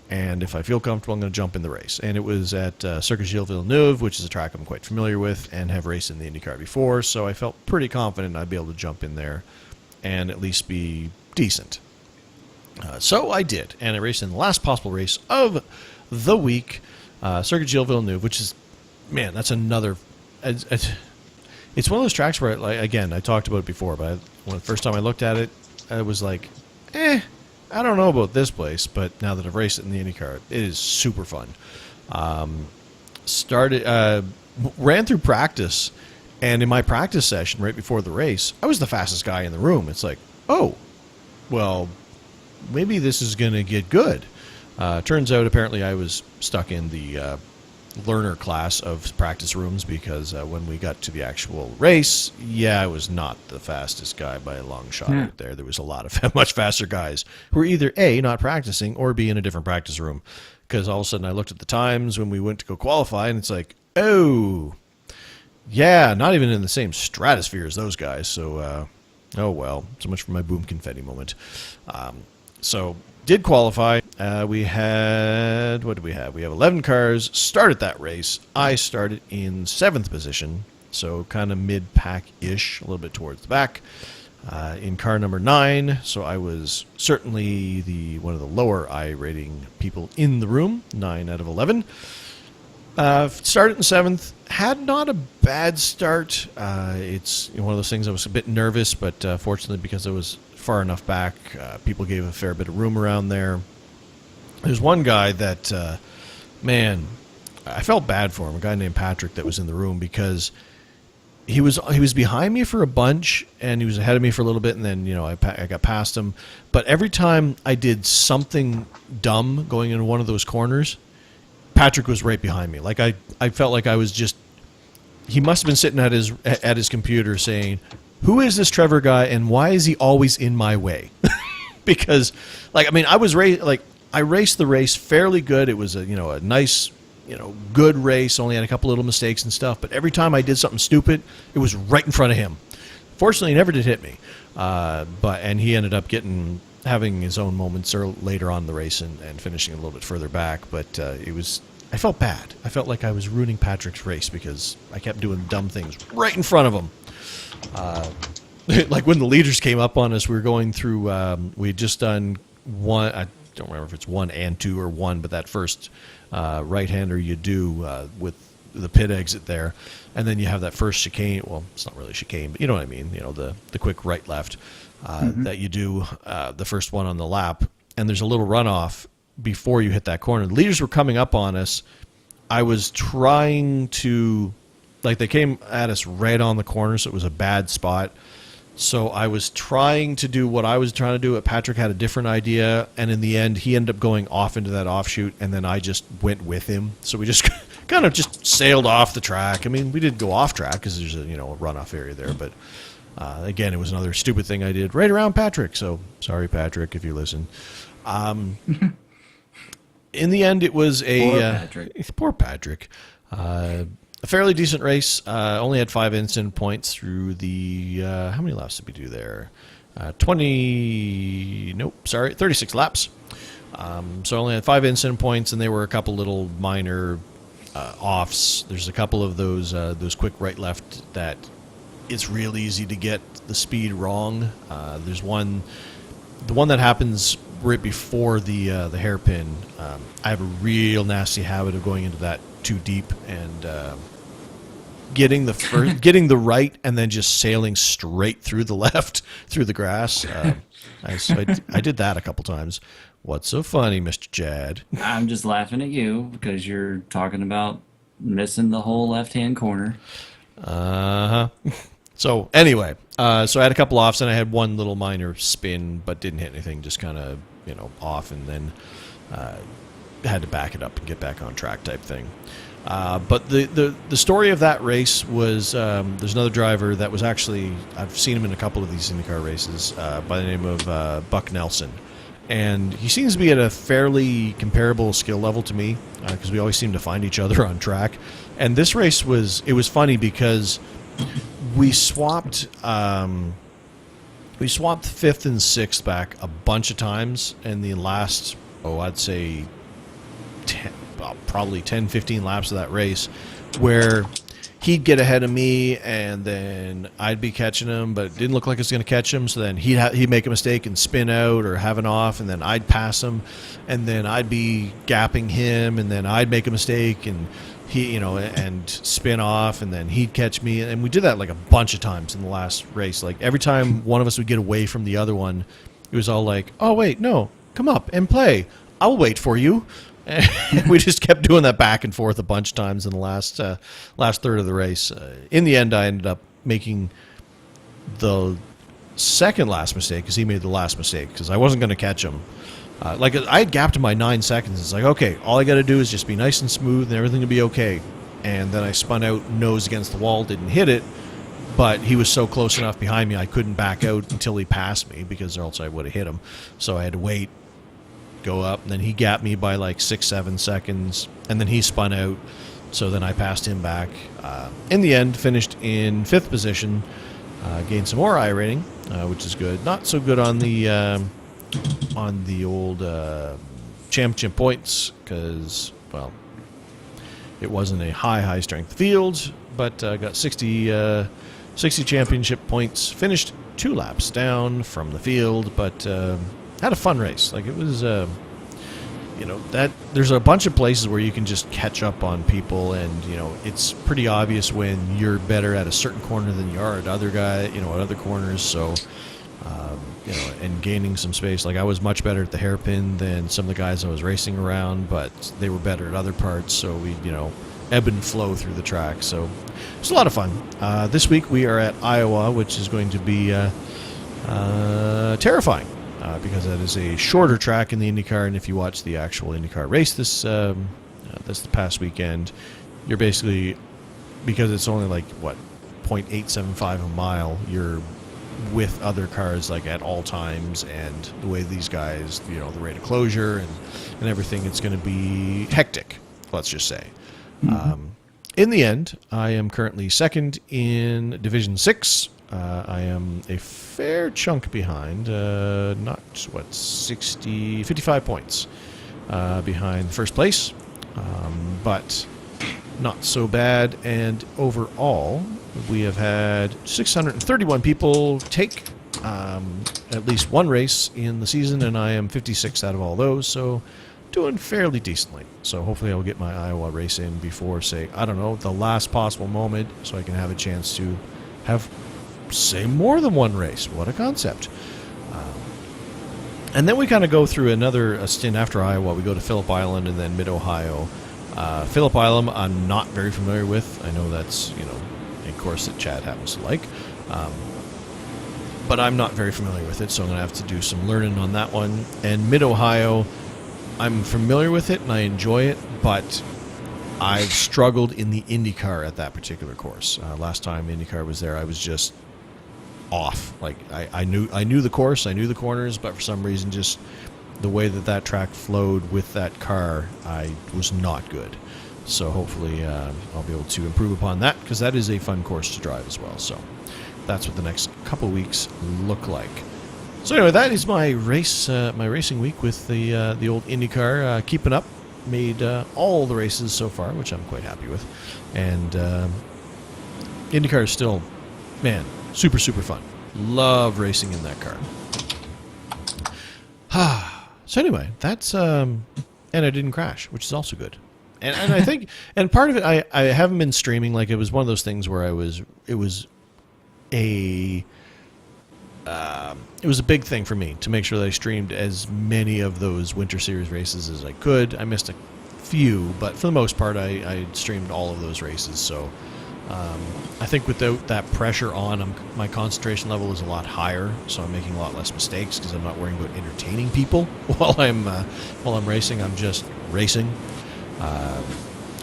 And if I feel comfortable, I'm going to jump in the race. And it was at Circuit Gilles Villeneuve, which is a track I'm quite familiar with and have raced in the IndyCar before. So I felt pretty confident I'd be able to jump in there and at least be decent. So I did. And I raced in the last possible race of the week, Circuit Gilles Villeneuve, which is, man, that's another... It's one of those tracks where, again, I talked about it before, but when the first time I looked at it, I was like, I don't know about this place, but now that I've raced it in the IndyCar, it is super fun. Ran through practice, and in my practice session right before the race, I was the fastest guy in the room. It's like, oh, well, maybe this is going to get good. Turns out, apparently, I was stuck in the learner class of practice rooms because when we got to the actual race, I was not the fastest guy by a long shot out there. There was a lot of much faster guys who were either A, not practicing, or B, in a different practice room. Because all of a sudden I looked at the times when we went to go qualify, and it's like, oh, yeah, not even in the same stratosphere as those guys. So, oh well, so much for my boom confetti moment. So did qualify. We had, what did we have? We have 11 cars. Started that race. I started in 7th position, so kind of mid-pack-ish, a little bit towards the back. In car number 9, so I was certainly one of the lower I rating people in the room, 9 out of 11. Started in 7th. Had not a bad start. It's one of those things I was a bit nervous, but fortunately because I was far enough back, people gave a fair bit of room around there. There's one guy that, man, I felt bad for him, a guy named Patrick that was in the room because he was behind me for a bunch and he was ahead of me for a little bit, and then, I got past him. But every time I did something dumb going into one of those corners, Patrick was right behind me. Like I felt like I was just, he must have been sitting at his computer saying, who is this Trevor guy and why is he always in my way? Because, I raced the race fairly good. It was a nice, good race. Only had a couple little mistakes and stuff. But every time I did something stupid, it was right in front of him. Fortunately, he never did hit me. And he ended up having his own moments later on in the race and finishing a little bit further back. But I felt bad. I felt like I was ruining Patrick's race because I kept doing dumb things right in front of him. Like when the leaders came up on us, we were going through. We had just done don't remember if it's 1 and 2 or 1, but that first right-hander you do with the pit exit there, and then you have that first chicane. Well, it's not really chicane, but you know what I mean. You know, the quick right-left that you do, the first one on the lap, and there's a little runoff before you hit that corner. The leaders were coming up on us. I was trying to, like, they came at us right on the corner, so it was a bad spot. So I was trying to do what I was trying to do, but Patrick had a different idea, and in the end, he ended up going off into that offshoot, and then I just went with him. So we just kind of just sailed off the track. I mean, we did go off track because there's a runoff area there, but again, it was another stupid thing I did right around Patrick. So sorry, Patrick, if you listen. In the end, it was poor Patrick. A fairly decent race. Only had 5 incident points through the... how many laps did we do there? 36 laps. So I only had 5 incident points, and they were a couple little minor offs. There's a couple of those quick right-left that it's real easy to get the speed wrong. There's one... The one that happens right before the hairpin, I have a real nasty habit of going into that too deep and getting the right and then just sailing straight through the left through the grass. I did that a couple times. What's so funny, Mr. Jad? I'm just laughing at you because you're talking about missing the whole left-hand corner. So anyway, so I had a couple offs, and I had one little minor spin, but didn't hit anything, just kind of, off, and then had to back it up and get back on track type thing. But the story of that race was there's another driver that was actually, I've seen him in a couple of these IndyCar races by the name of Buck Nelson. And he seems to be at a fairly comparable skill level to me because we always seem to find each other on track. And this race was funny because we swapped 5th and 6th back a bunch of times in the last, I'd say probably 10, 15 laps of that race, where he'd get ahead of me and then I'd be catching him, but it didn't look like I was going to catch him. So then he'd make a mistake and spin out or have an off, and then I'd pass him, and then I'd be gapping him, and then I'd make a mistake and he, and spin off, and then he'd catch me. And we did that like a bunch of times in the last race. Like every time one of us would get away from the other one, it was all like, oh, wait, no, come up and play. I'll wait for you. And we just kept doing that back and forth a bunch of times in the last third of the race. In the end, I ended up making the second last mistake because he made the last mistake because I wasn't going to catch him. Like I had gapped him by 9 seconds. It's like, okay, all I got to do is just be nice and smooth and everything will be okay. And then I spun out nose against the wall, didn't hit it, but he was so close enough behind me I couldn't back out until he passed me because or else I would have hit him. So I had to wait, go up, and then he gapped me by like 6-7 seconds, and then he spun out. So then I passed him back. In the end, finished in 5th position, gained some more iRating, which is good. Not so good on the old championship points because, well, it wasn't a high strength field, but got 60 championship points. Finished 2 laps down from the field, but had a fun race. Like it was, that there's a bunch of places where you can just catch up on people, and it's pretty obvious when you're better at a certain corner than you are at other at other corners. So. And gaining some space. Like I was much better at the hairpin than some of the guys I was racing around, but they were better at other parts. So we, ebb and flow through the track. So it's a lot of fun. This week we are at Iowa, which is going to be terrifying because that is a shorter track in the IndyCar. And if you watch the actual IndyCar race this past weekend, you're basically, because it's only like 0.875 a mile, you're with other cars like at all times, and the way these guys, the rate of closure and everything, it's going to be hectic, let's just say. In the end, I am currently 2nd in Division 6. I am a fair chunk behind, 55 points behind first place, but not so bad. And overall, we have had 631 people take at least one race in the season, and I am 56th out of all those, so doing fairly decently. So hopefully I'll get my Iowa race in before, say, I don't know, the last possible moment, so I can have a chance to have, say, more than one race. What a concept. And then we kind of go through a stint after Iowa. We go to Phillip Island and then Mid-Ohio. Phillip Island I'm not very familiar with. I know that's, a course that Chad happens to like. But I'm not very familiar with it, so I'm going to have to do some learning on that one. And Mid-Ohio, I'm familiar with it and I enjoy it, but I've struggled in the IndyCar at that particular course. Last time IndyCar was there, I was just off. Like I knew the course, I knew the corners, but for some reason, just the way that track flowed with that car, I was not good. So hopefully I'll be able to improve upon that, because that is a fun course to drive as well. So that's what the next couple of weeks look like. So anyway, that is my racing week with the old IndyCar. Keeping up, made all the races so far, which I'm quite happy with. And IndyCar is still, man, super, super fun. Love racing in that car. So anyway, that's and I didn't crash, which is also good. And I think, and part of it, I haven't been streaming. Like, it was one of those things where it was a big thing for me to make sure that I streamed as many of those Winter Series races as I could. I missed a few, but for the most part, I streamed all of those races. So I think without that pressure on, my concentration level is a lot higher, so I'm making a lot less mistakes because I'm not worrying about entertaining people while I'm racing. I'm just racing.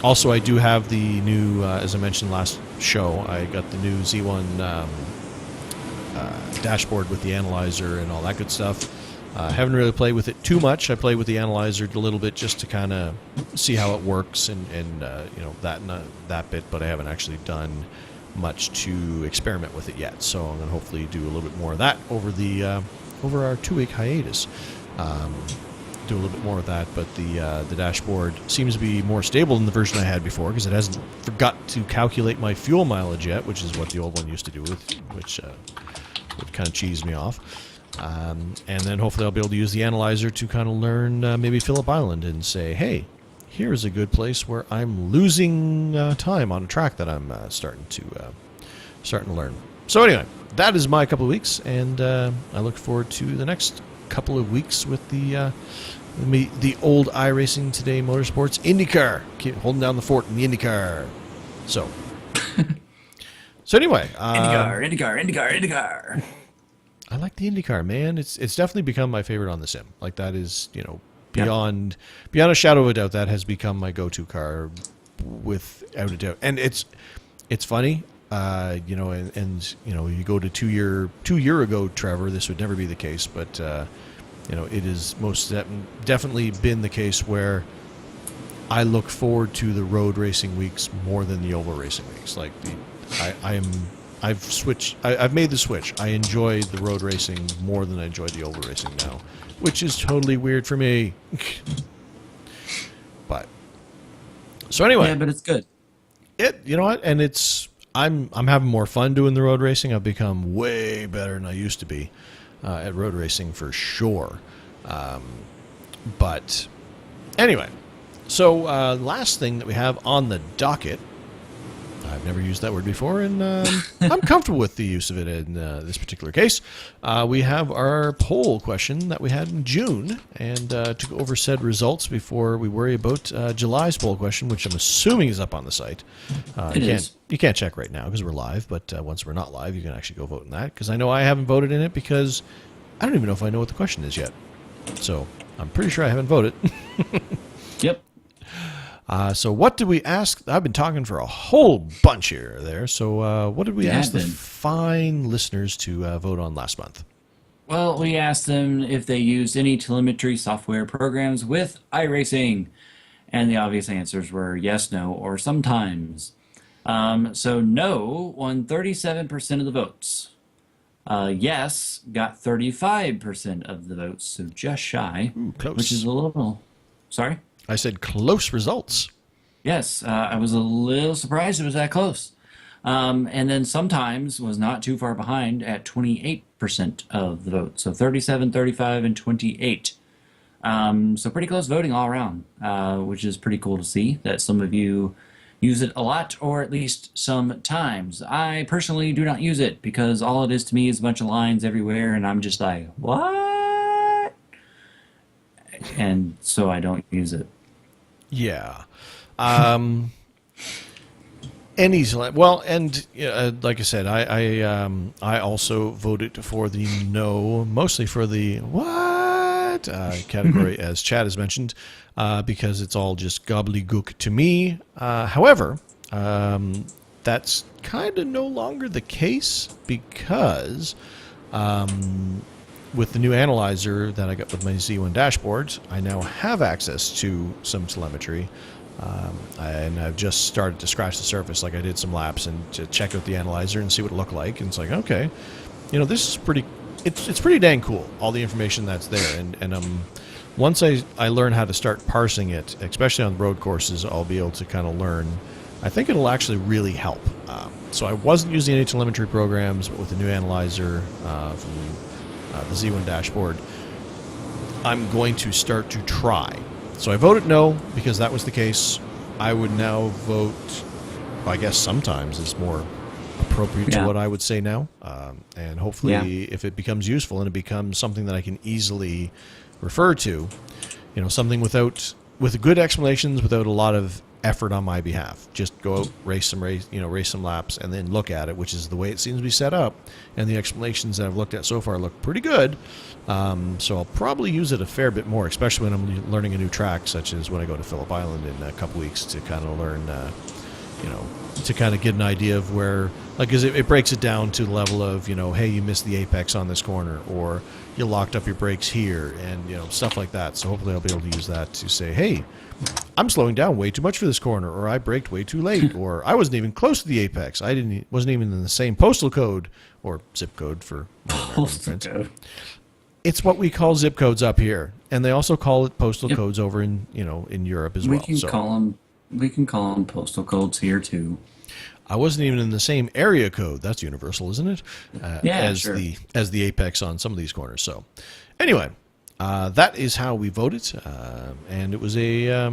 Also, I do have the new, as I mentioned last show, I got the new Z1 dashboard with the analyzer and all that good stuff. Haven't really played with it too much. I played with the analyzer a little bit just to kind of see how it works and that bit, but I haven't actually done much to experiment with it yet. So I'm going to hopefully do a little bit more of that over our 2-week hiatus. Do a little bit more of that, but the dashboard seems to be more stable than the version I had before, because it hasn't forgot to calculate my fuel mileage yet, which is what the old one used to do, which would kind of cheese me off. And then hopefully I'll be able to use the analyzer to kind of learn maybe Phillip Island and say, hey, here's a good place where I'm losing time on a track that I'm starting to learn. So anyway, that is my couple of weeks, and I look forward to the next couple of weeks with the old iRacing Today Motorsports IndyCar. Keep holding down the fort in the IndyCar. So anyway, IndyCar. I like the IndyCar, man. It's definitely become my favorite on the sim. Like, that is, beyond a shadow of a doubt, that has become my go-to car without a doubt. And it's funny, you go to 2 year ago, Trevor, this would never be the case, but it is most definitely been the case where I look forward to the road racing weeks more than the oval racing weeks. Like, I've made the switch. I enjoy the road racing more than I enjoy the oval racing now, which is totally weird for me. But so anyway, yeah, but it's good. You know what? And I'm having more fun doing the road racing. I've become way better than I used to be at road racing for sure. But anyway, so last thing that we have on the docket. I've never used that word before, and I'm comfortable with the use of it in this particular case. We have our poll question that we had in June, and to go over said results before we worry about July's poll question, which I'm assuming is up on the site. You can't check right now because we're live, but once we're not live, you can actually go vote in that, because I know I haven't voted in it because I don't even know if I know what the question is yet. So I'm pretty sure I haven't voted. Yep. So what did we ask? I've been talking for a whole bunch here there. So what did we ask the fine listeners to vote on last month? Well, we asked them if they used any telemetry software programs with iRacing. And the obvious answers were yes, no, or sometimes. So no won 37% of the votes. Yes got 35% of the votes, so just shy. Ooh, close. Which is a little... Sorry? I said close results. Yes, I was a little surprised it was that close. And then sometimes was not too far behind at 28% of the vote. So 37, 35, and 28. So pretty close voting all around, which is pretty cool to see that some of you use it a lot, or at least sometimes. I personally do not use it because all it is to me is a bunch of lines everywhere, and I'm just like, what? And so I don't use it. Yeah. Well, and like I said, I also voted for the no, mostly for the what category, as Chad has mentioned, because it's all just gobbledygook to me. However, that's kind of no longer the case because with the new analyzer that I got with my Z1 dashboard, I now have access to some telemetry. And I've just started to scratch the surface. Like I did some laps and to check out the analyzer and see what it looked like. And it's like, okay, this is pretty. It's pretty dang cool. All the information that's there, and once I learn how to start parsing it, especially on road courses, I'll be able to kind of learn. I think it'll actually really help. So I wasn't using any telemetry programs, but with the new analyzer from the Z1 dashboard, I'm going to start to try. So I voted no because that was the case. I would now vote, I guess sometimes is more appropriate to what I would say now. And hopefully if it becomes useful and it becomes something that I can easily refer to, something with good explanations, without a lot of effort on my behalf. Just go out, race some laps, and then look at it, which is the way it seems to be set up. And the explanations that I've looked at so far look pretty good. So I'll probably use it a fair bit more, especially when I'm learning a new track, such as when I go to Phillip Island in a couple weeks to kind of learn, to kind of get an idea of where, like, because it breaks it down to the level of, hey, you missed the apex on this corner, or you locked up your brakes here, and, stuff like that. So hopefully I'll be able to use that to say, hey, I'm slowing down way too much for this corner, or I braked way too late, or I wasn't even close to the apex. Wasn't even in the same postal code or zip code for Postal code. It's what we call zip codes up here, and they also call it postal codes over in in Europe as well. We can call them postal codes here too. I wasn't even in the same area code. That's universal, isn't it? As sure. the apex on some of these corners. So, anyway, that is how we voted, and it was a.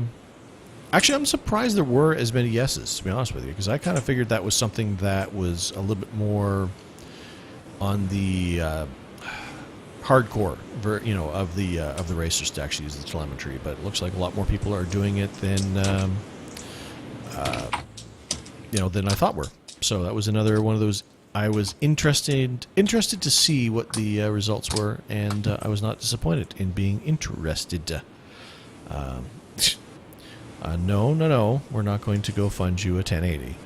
Actually, I'm surprised there were as many yeses, to be honest with you, because I kind of figured that was something that was a little bit more on the hardcore, of the racers to actually use the telemetry. But it looks like a lot more people are doing it than than I thought were. So that was another one of those. I was interested to see what the results were, and I was not disappointed in being interested. No, we're not going to go fund you a 1080.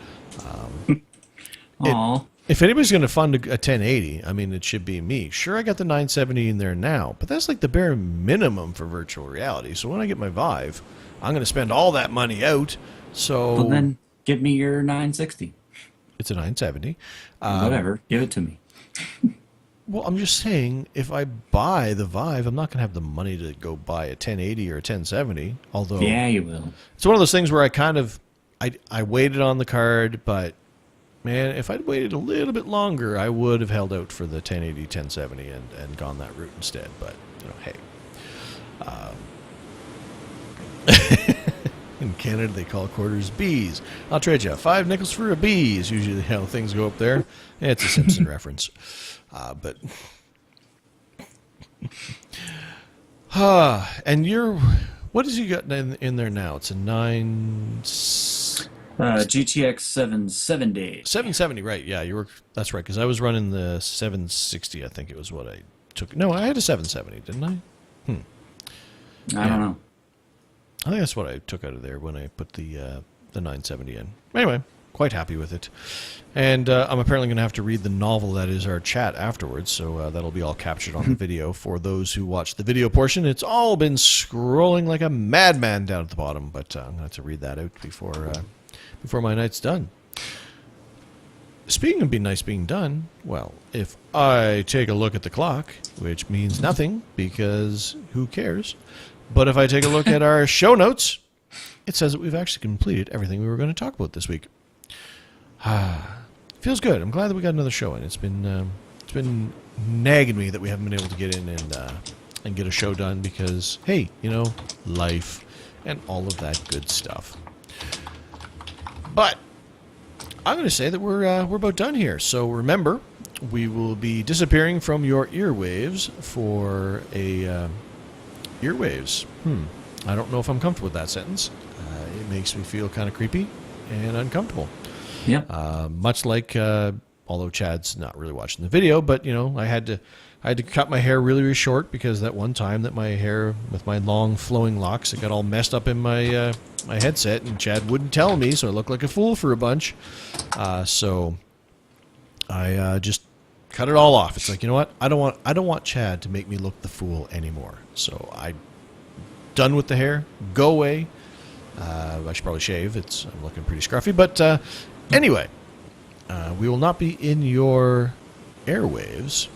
If anybody's going to fund a 1080, I mean, it should be me. Sure, I got the 970 in there now, but that's like the bare minimum for virtual reality. So when I get my Vive, I'm going to spend all that money out. So Well, then give me your 960. It's a 970. Whatever, give it to me. Well, I'm just saying, if I buy the Vive, I'm not going to have the money to go buy a 1080 or a 1070. Although, Yeah, you will. it's one of those things where I waited on the card, but man, if I'd waited a little bit longer, I would have held out for the 1080, 1070 and gone that route instead. But, hey. In Canada, they call quarters B's. I'll trade you 5 nickels for a B is usually how things go up there. It's a Simpson reference. But and what has you got in there now? It's a 9 GTX 770. 770, right? Yeah, that's right. Because I was running the 760. I think it was what I took. No, I had a 770, didn't I? I don't know. I think that's what I took out of there when I put the 970 in. Anyway, quite happy with it. And I'm apparently going to have to read the novel that is our chat afterwards, so that'll be all captured on the video for those who watch the video portion. It's all been scrolling like a madman down at the bottom, but I'm going to have to read that out before my night's done. Speaking of being nice being done, well, if I take a look at the clock, which means nothing because who cares, but if I take a look at our show notes, it says that we've actually completed everything we were going to talk about this week. feels good. I'm glad that we got another show in. It's been nagging me that we haven't been able to get in and get a show done because, hey, life and all of that good stuff. But I'm going to say that we're about done here. So remember, we will be disappearing from your earwaves for a earwaves. I don't know if I'm comfortable with that sentence. It makes me feel kind of creepy and uncomfortable. Yep. Much like, although Chad's not really watching the video, but I had to cut my hair really, really short because that one time that my hair with my long flowing locks, it got all messed up in my my headset, and Chad wouldn't tell me, so I looked like a fool for a bunch. So I just cut it all off. It's like, you know what? I don't want Chad to make me look the fool anymore. So I done with the hair. Go away. I should probably shave. I'm looking pretty scruffy, but anyway, we will not be in your airwaves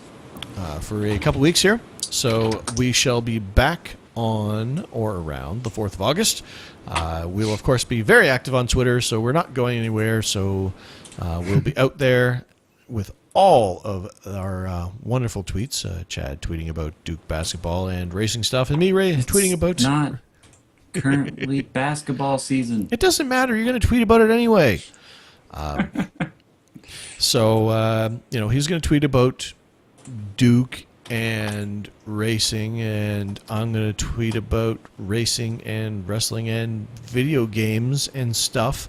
for a couple weeks here. So we shall be back on or around the 4th of August. We will, of course, be very active on Twitter, so we're not going anywhere. So we'll be out there with all of our wonderful tweets. Chad tweeting about Duke basketball and racing stuff, and me, Ray, tweeting about... Not currently basketball season. It doesn't matter. You're going to tweet about it anyway. So he's going to tweet about Duke and racing, and I'm going to tweet about racing and wrestling and video games and stuff.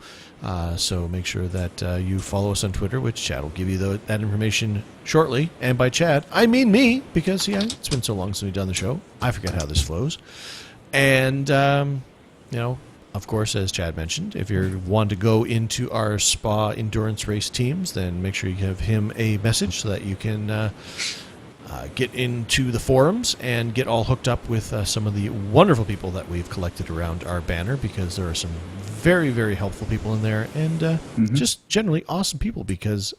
So make sure that you follow us on Twitter, which Chad will give you that information shortly. And by Chad, I mean me, because it's been so long since we've done the show. I forget how this flows. And, of course, as Chad mentioned, if you want to go into our spa endurance race teams, then make sure you give him a message so that you can get into the forums and get all hooked up with some of the wonderful people that we've collected around our banner, because there are some very, very helpful people in there, and just generally awesome people, because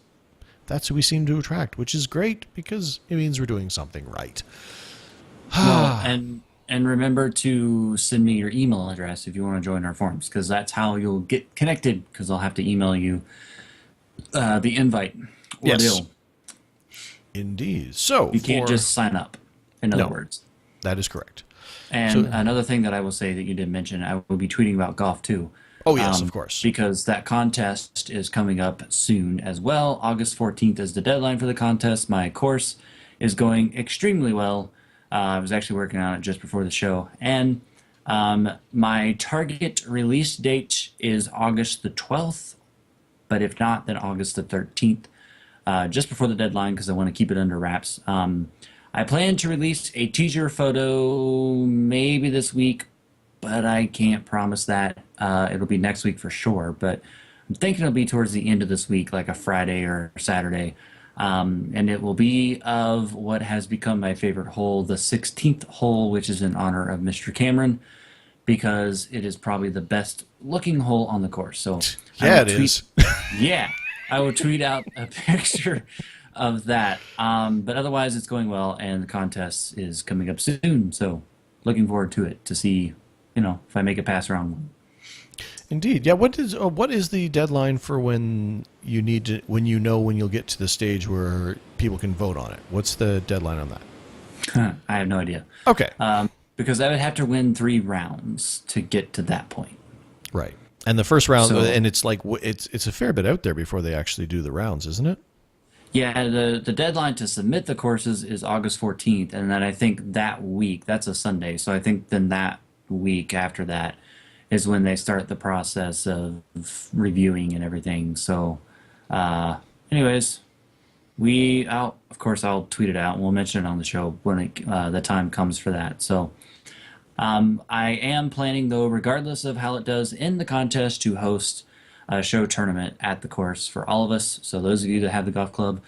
that's who we seem to attract, which is great because it means we're doing something right. Well, and remember to send me your email address if you want to join our forums, because that's how you'll get connected, because I'll have to email you the invite or deal. Indeed. So you can't just sign up, in other words. That is correct. And another thing that I will say that you did mention, I will be tweeting about golf too. Oh, yes, of course. Because that contest is coming up soon as well. August 14th is the deadline for the contest. My course is going extremely well. I was actually working on it just before the show. And my target release date is August the 12th. But if not, then August the 13th. Just before the deadline, because I want to keep it under wraps. I plan to release a teaser photo maybe this week, but I can't promise that. It'll be next week for sure, but I'm thinking it'll be towards the end of this week, like a Friday or Saturday. And it will be of what has become my favorite hole, the 16th hole, which is in honor of Mr. Cameron, because it is probably the best looking hole on the course. So yeah, it is. Yeah. I will tweet out a picture of that. But otherwise, it's going well, and the contest is coming up soon. So looking forward to it, to see, if I make it past round one. Indeed. Yeah. What is the deadline for when when you'll get to the stage where people can vote on it? What's the deadline on that? I have no idea. Okay. Because I would have to win 3 rounds to get to that point. Right. And the first round, and it's like it's a fair bit out there before they actually do the rounds, isn't it? Yeah, the deadline to submit the courses is August 14th, and then I think that week, that's a Sunday, so I think then that week after that is when they start the process of reviewing and everything. So, anyways, of course I'll tweet it out, and we'll mention it on the show when the time comes for that. So. I am planning, though, regardless of how it does in the contest, to host a show tournament at the course for all of us. So those of you that have the golf club,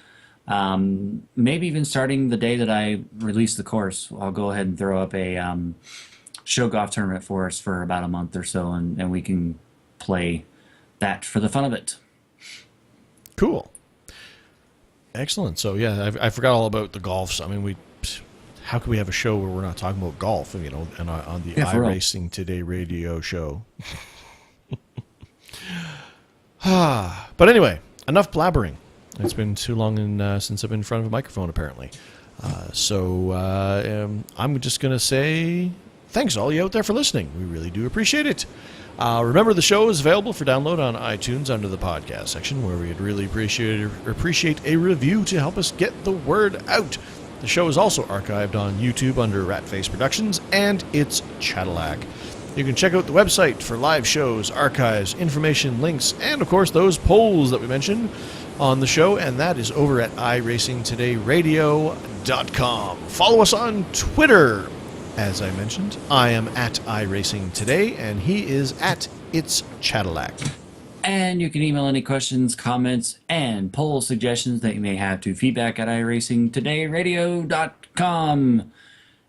maybe even starting the day that I release the course, I'll go ahead and throw up a show golf tournament for us for about a month or so, and we can play that for the fun of it. Cool. Excellent. So, yeah, I forgot all about the golf. So, I mean, how can we have a show where we're not talking about golf, and on the iRacing Today radio show? But anyway, enough blabbering. It's been too long since I've been in front of a microphone, apparently. I'm just going to say thanks to all you out there for listening. We really do appreciate it. Remember, the show is available for download on iTunes under the podcast section, where we'd really appreciate a review to help us get the word out. The show is also archived on YouTube under Ratface Productions, and it's Cadillac. You can check out the website for live shows, archives, information, links, and, of course, those polls that we mentioned on the show, and that is over at iRacingTodayRadio.com. Follow us on Twitter. As I mentioned, I am at iRacing Today, and he is at It's Cadillac. And you can email any questions, comments, and poll suggestions that you may have to feedback at iRacingTodayRadio.com.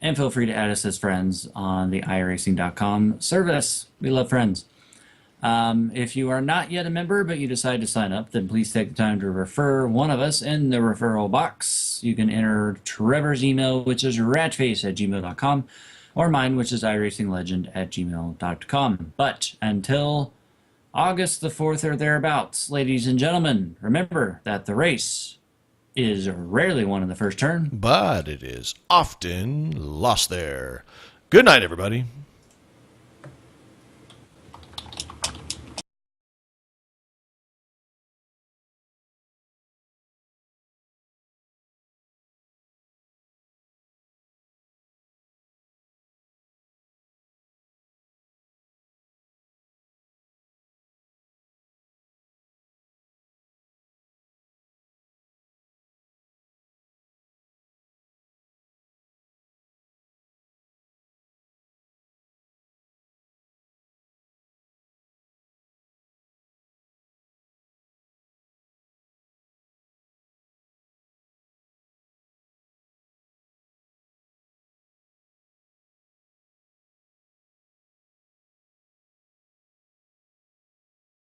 And feel free to add us as friends on the iRacing.com service. We love friends. If you are not yet a member, but you decide to sign up, then please take the time to refer one of us in the referral box. You can enter Trevor's email, which is ratface@gmail.com, or mine, which is iRacingLegend@gmail.com. But until August the 4th or thereabouts, ladies and gentlemen, remember that the race is rarely won in the first turn, but it is often lost there. Good night, everybody.